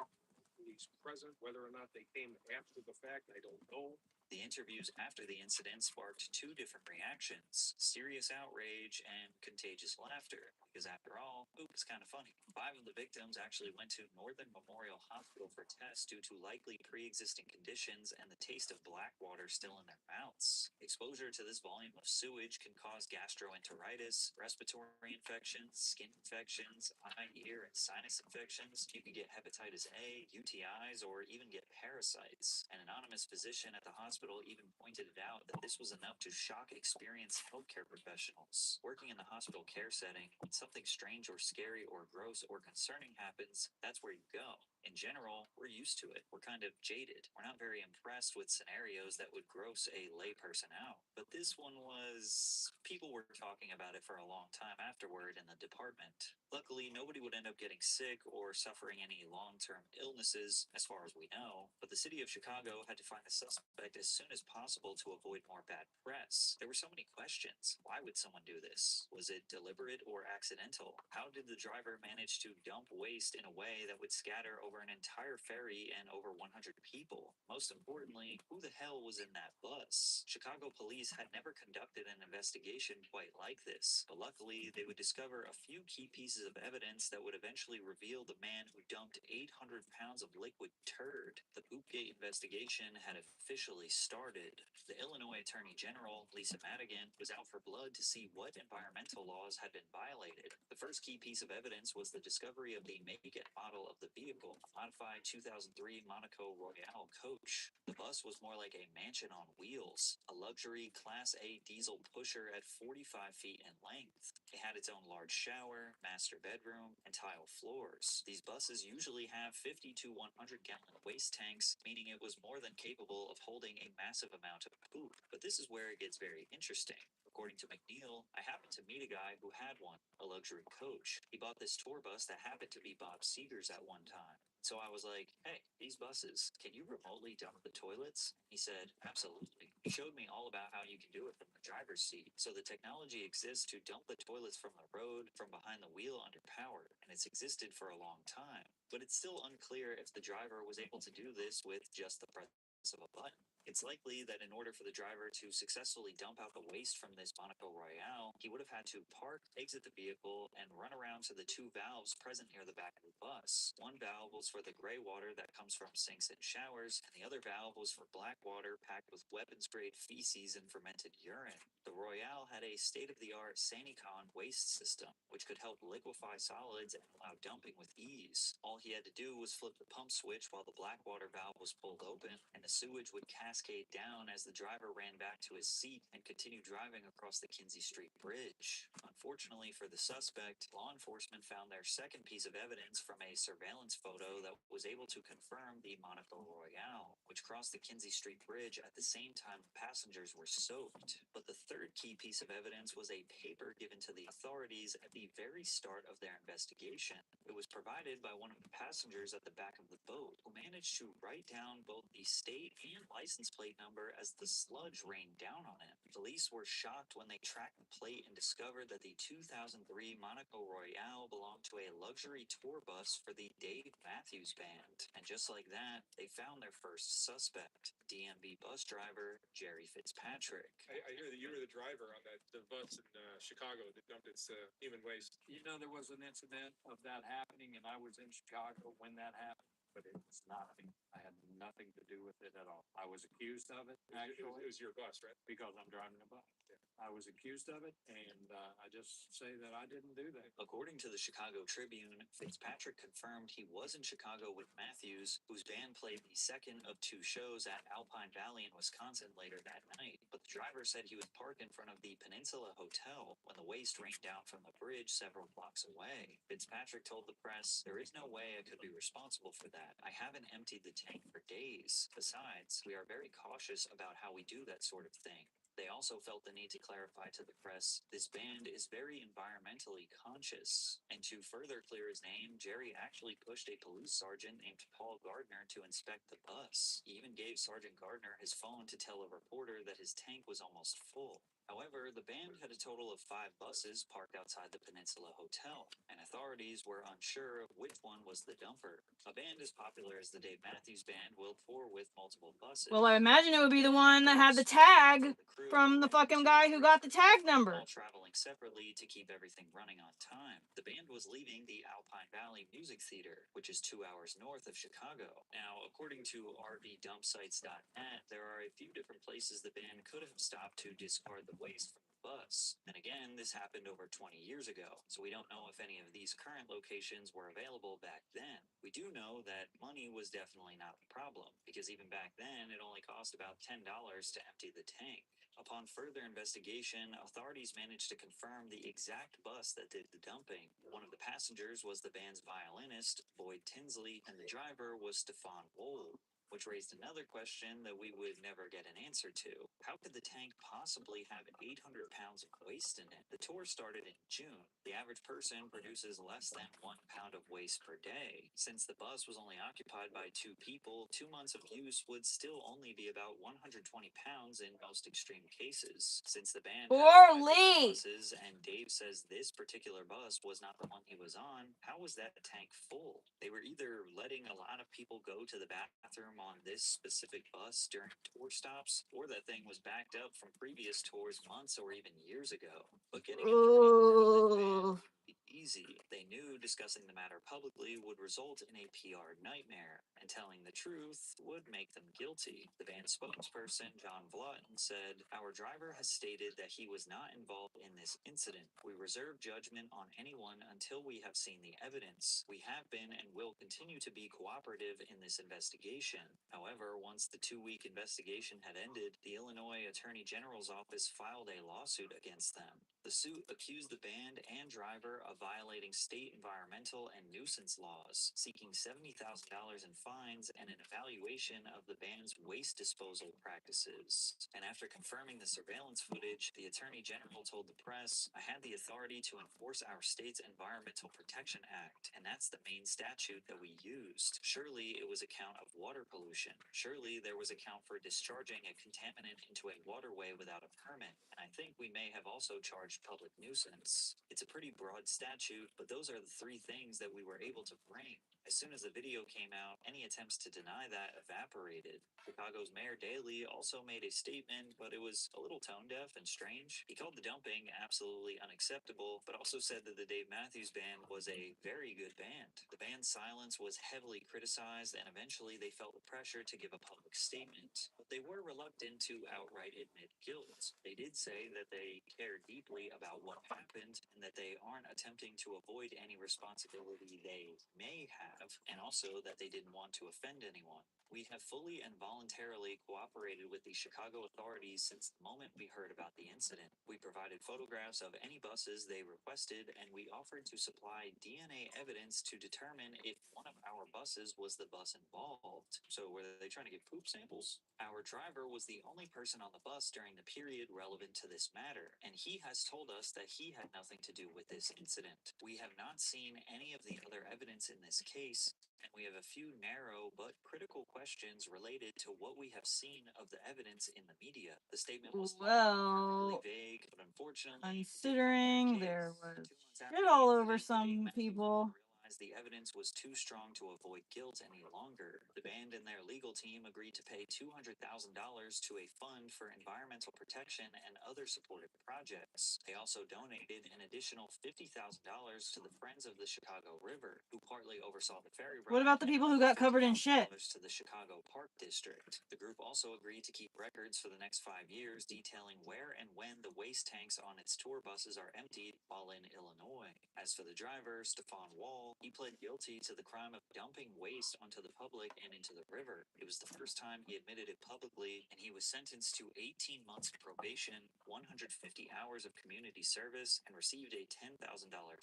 C: Police present. Whether or not they came after the fact, I don't know.
L: The interviews after the incident sparked two different reactions: serious outrage and contagious laughter. Because after all, it was kind of funny. 5 of the victims actually went to Northern Memorial Hospital for tests due to likely pre-existing conditions and the taste of black water still in their mouths. Exposure to this volume of sewage can cause gastroenteritis, respiratory infections, skin infections, eye, ear, and sinus infections. You could get hepatitis A, UTIs, or even get parasites. An anonymous physician at the hospital even pointed it out that this was enough to shock experienced healthcare professionals. Working in the hospital care setting, when something strange or scary or gross or concerning happens, that's where you go. In general, we're used to it. We're kind of jaded. We're not very impressed with scenarios that would gross a layperson out. But this one was... people were talking about it for a long time afterward in the department. Luckily, nobody would end up getting sick or suffering any long-term illnesses, as far as we know, but the city of Chicago had to find the suspect as soon as possible to avoid more bad press. There were so many questions. Why would someone do this? Was it deliberate or accidental? How did the driver manage to dump waste in a way that would scatter over an entire ferry and over 100 people? Most importantly, who the hell was in that bus? Chicago police had never conducted an investigation quite like this, but luckily they would discover a few key pieces of evidence that would eventually reveal the man who dumped 800 pounds of liquid turd. The Poopgate investigation had officially started. The Illinois Attorney General, Lisa Madigan, was out for blood to see what environmental laws had been violated. The first key piece of evidence was the discovery of the make and model of the vehicle, a modified 2003 Monaco Royale coach. The bus was more like a mansion on wheels, a luxury Class A diesel pusher at 45 feet in length. It had its own large shower, master bedroom, and tile floors. These buses usually have 50 to 100 gallon waste tanks, meaning it was more than capable of holding a massive amount of poop. But this is where it gets very interesting. According to McNeil, I happened to meet a guy who had one, a luxury coach. He bought this tour bus that happened to be Bob Seger's at one time. So I was like, hey, these buses, can you remotely dump the toilets? He said, absolutely. He showed me all about how you can do it from the driver's seat. So the technology exists to dump the toilets from the road, from behind the wheel under power, and it's existed for a long time. But it's still unclear if the driver was able to do this with just the press of a button. It's likely that in order for the driver to successfully dump out the waste from this Monaco Royale, he would have had to park, exit the vehicle, and run around to the 2 valves present near the back of the bus. One valve was for the gray water that comes from sinks and showers, and the other valve was for black water packed with weapons-grade feces and fermented urine. The Royale had a state-of-the-art Sanicon waste system, which could help liquefy solids and allow dumping with ease. All he had to do was flip the pump switch while the black water valve was pulled open, and the sewage would cascade down as the driver ran back to his seat and continued driving across the Kinsey Street Bridge. Unfortunately for the suspect, law enforcement found their second piece of evidence from a surveillance photo that was able to confirm the Monaco Royale, which crossed the Kinsey Street Bridge at the same time the passengers were soaked. But the third key piece of evidence was a paper given to the authorities at the very start of their investigation. It was provided by one of the passengers at the back of the boat, who managed to write down both the state and license plate number as the sludge rained down on him. Police were shocked when they tracked the plate and discovered that the 2003 Monaco Royale belonged to a luxury tour bus for the Dave Matthews Band. And just like that, they found their first suspect, DMV bus driver Jerry Fitzpatrick.
C: I hear that you were the driver on the bus in Chicago that dumped its human waste.
M: You know, there was an incident of that happening, and I was in Chicago when that happened, but it was nothing. I had nothing to do with it at all. I was accused of it, actually.
C: It was your bus, right?
M: Because I'm driving a bus.
C: Yeah.
M: I was accused of it, and I just say that I didn't do that.
L: According to the Chicago Tribune, Fitzpatrick confirmed he was in Chicago with Matthews, whose band played the second of two shows at Alpine Valley in Wisconsin later that night. But the driver said he was parked in front of the Peninsula Hotel when the waste rained down from the bridge several blocks away. Fitzpatrick told the press, "There is no way I could be responsible for that. I haven't emptied the tank for days. Besides, we are very cautious about how we do that sort of thing." They also felt the need to clarify to the press, this band is very environmentally conscious. And to further clear his name, Jerry actually pushed a police sergeant named Paul Gardner to inspect the bus. He even gave Sergeant Gardner his phone to tell a reporter that his tank was almost full. However, the band had a total of 5 buses parked outside the Peninsula Hotel, and authorities were unsure of which one was the dumper. A band as popular as the Dave Matthews Band will tour with multiple buses.
A: Well, I imagine it would be the one that had the tag from the fucking guy who got the tag number.
L: All traveling separately to keep everything running on time. The band was leaving the Alpine Valley Music Theater, which is 2 hours north of Chicago. Now, according to rvdumpsites.net, there are a few different places the band could have stopped to discard the waste from the bus. And again, this happened over 20 years ago, so we don't know if any of these current locations were available back then. We do know that money was definitely not the problem, because even back then, it only cost about $10 to empty the tank. Upon further investigation, authorities managed to confirm the exact bus that did the dumping. One of the passengers was the band's violinist, Boyd Tinsley, and the driver was Stefan Wohl, which raised another question that we would never get an answer to. How could the tank possibly have 800 pounds of waste in it? The tour started in June. The average person produces less than 1 pound of waste per day. Since the bus was only occupied by 2 people, 2 months of use would still only be about 120 pounds in most extreme cases. Since the band had 5 different buses, and Dave says this particular bus was not the one he was on, how was that tank full? They were either letting a lot of people go to the bathroom on this specific bus during tour stops, or that thing was backed up from previous tours months or even years ago. But getting information wouldn't be easy. They knew discussing the matter publicly would result in a PR nightmare, and telling the truth would make them guilty. The band spokesperson, John Vlotton, said, "Our driver has stated that he was not involved in this incident. We reserve judgment on anyone until we have seen the evidence. We have been and will continue to be cooperative in this investigation." However, once the 2-week investigation had ended, the Illinois Attorney General's office filed a lawsuit against them. The suit accused the band and driver of violating state environmental and nuisance laws, seeking $70,000 in fines and an evaluation of the band's waste disposal practices. And after confirming the surveillance footage, the Attorney General told the press, "I had the authority to enforce our state's Environmental Protection Act, and that's the main statute that we used. Surely it was a count of water pollution. Surely there was a count for discharging a contaminant into a waterway without a permit. And I think we may have also charged public nuisance." It's a pretty broad statute, but those are the 3 things that we were able to bring. As soon as the video came out, any attempts to deny that evaporated. Chicago's Mayor Daley also made a statement, but it was a little tone deaf and strange. He called the dumping absolutely unacceptable, but also said that the Dave Matthews Band was a very good band. The band's silence was heavily criticized, and eventually they felt the pressure to give a public statement. But they were reluctant to outright admit guilt. They did say that they care deeply about what happened and that they aren't attempting to avoid any responsibility they may have, and also that they didn't want to offend anyone. "We have fully and voluntarily cooperated with the Chicago authorities since the moment we heard about the incident. We provided photographs of any buses they requested, and we offered to supply DNA evidence to determine if one of our buses was the bus involved." So were they trying to get poop samples? "Our driver was the only person on the bus during the period relevant to this matter, and he has told us that he had nothing to do with this incident. We have not seen any of the other evidence in this case, and we have a few narrow but critical questions related to what we have seen of the evidence in the media." The statement was really vague, but unfortunately,
A: considering there was shit all over some people,
L: realized the evidence was too strong to avoid guilt any longer. The band and their legal team agreed to pay $200,000 to a fund for environmental protection and other supportive projects. They also donated an additional $50,000 to the Friends of the Chicago River, who partly oversaw the ferry ride.
A: What about the people who got covered in shit?
L: To the Chicago Park District. The group also agreed to keep records for the next 5 years detailing where and when the waste tanks on its tour buses are emptied while in Illinois. As for the driver, Stefan Wall, he pled guilty to the crime of dumping waste onto the public and into the river. It was the first time he admitted it publicly, and he was sentenced to 18 months of probation, 150 hours of community service, and received a $10,000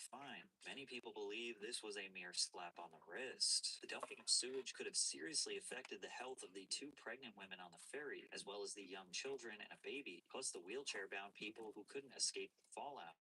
L: fine. Many people believe this was a mere slap on the wrist. The dumping of sewage could have seriously affected the health of the 2 pregnant women on the ferry, as well as the young children and a baby, plus the wheelchair-bound people who couldn't escape the fallout.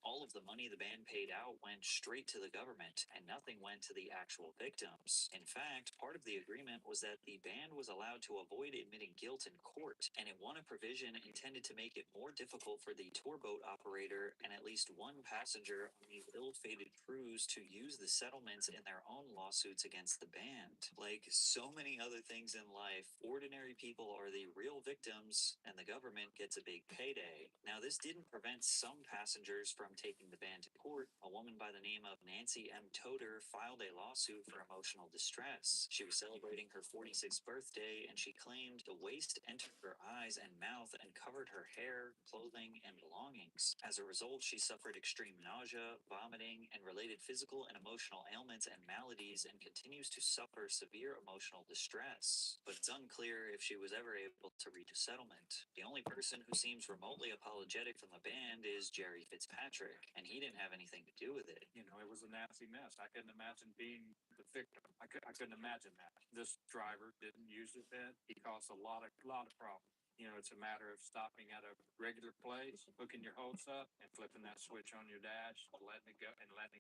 L: All of the money the band paid out went straight to the government, and nothing went to the actual victims. In fact, part of the agreement was that the band was allowed to avoid admitting guilt in court, and it won a provision intended to make it more difficult for the tour boat operator and at least one passenger on the ill-fated cruise to use the settlements in their own lawsuits against the band. Like so many other things in life, ordinary people are the real victims, and the government gets a big payday. Now, this didn't prevent some passengers from taking the band to court. A woman by the name of Nancy M. Toder filed a lawsuit for emotional distress. She was celebrating her 46th birthday, and she claimed the waste entered her eyes and mouth and covered her hair, clothing, and belongings. As a result, she suffered extreme nausea, vomiting, and related physical and emotional ailments and maladies, and continues to suffer severe emotional distress. But it's unclear if she was ever able to reach a settlement. The only person who seems remotely apologetic from the band is Jerry Fitzpatrick, and he didn't have anything to do with it.
M: You know, it was a nasty mess. I couldn't imagine being the victim. I couldn't imagine that. This driver didn't use it then. He caused a lot of problems. You know, it's a matter of stopping at a regular place, hooking your hose up, and flipping that switch on your dash, letting it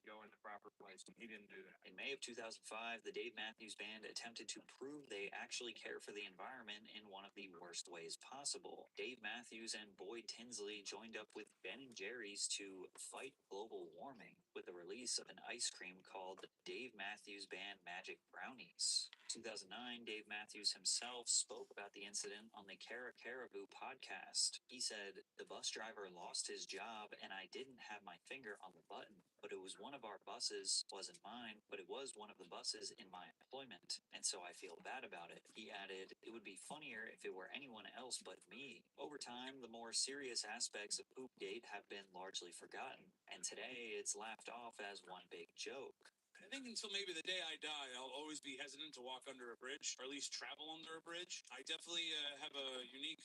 M: go in the proper place. He didn't do that.
L: In May of 2005, the Dave Matthews Band attempted to prove they actually care for the environment in one of the worst ways possible. Dave Matthews and Boyd Tinsley joined up with Ben and Jerry's to fight global warming with the release of an ice cream called Dave Matthews Band Magic Brownies. 2009, Dave Matthews himself spoke about the incident on the Cara Caribou podcast. He said, "The bus driver lost his job and I didn't have my finger on the button, but it was one of our buses, wasn't mine, but it was one of the buses in my employment, and so I feel bad about it." He added, "It would be funnier if it were anyone else but me." Over time, the more serious aspects of Poopgate have been largely forgotten, and today it's laughed off as one big joke.
C: I think until maybe the day I die, I'll always be hesitant to walk under a bridge, or at least travel under a bridge. I definitely have a unique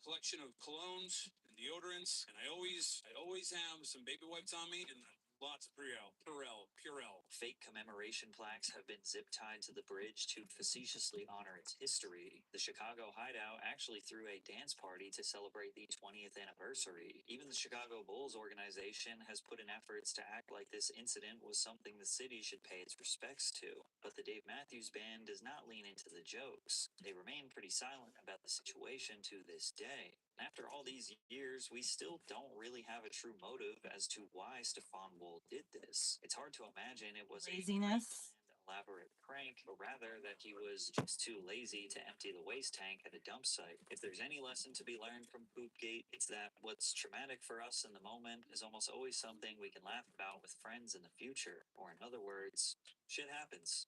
C: collection of colognes and deodorants, and I always have some baby wipes on me and lots of Purell.
L: Fake commemoration plaques have been zip-tied to the bridge to facetiously honor its history. The Chicago Hideout actually threw a dance party to celebrate the 20th anniversary. Even the Chicago Bulls organization has put in efforts to act like this incident was something the city should pay its respects to. But the Dave Matthews Band does not lean into the jokes. They remain pretty silent about the situation to this day. After all these years, we still don't really have a true motive as to why Stefan Wool did this. It's hard to imagine it was
A: Laziness.
L: a elaborate prank, but rather that he was just too lazy to empty the waste tank at a dump site. If there's any lesson to be learned from Poopgate, it's that what's traumatic for us in the moment is almost always something we can laugh about with friends in the future. Or in other words, shit happens.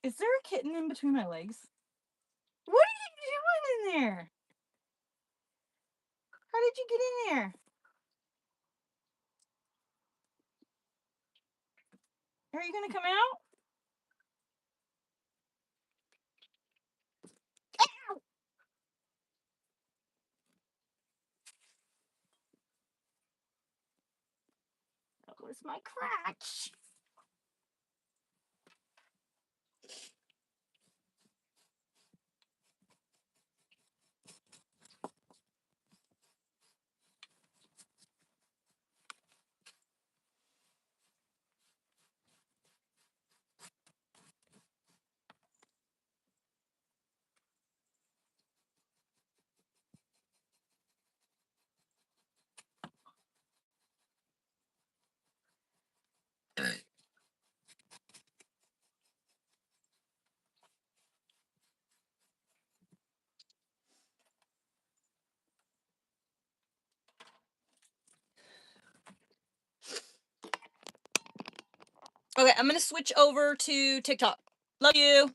A: Is there a kitten in between my legs? What are you doing in there? How did you get in there? Are you gonna come out? my crotch. Okay, I'm gonna switch over to TikTok. Love you.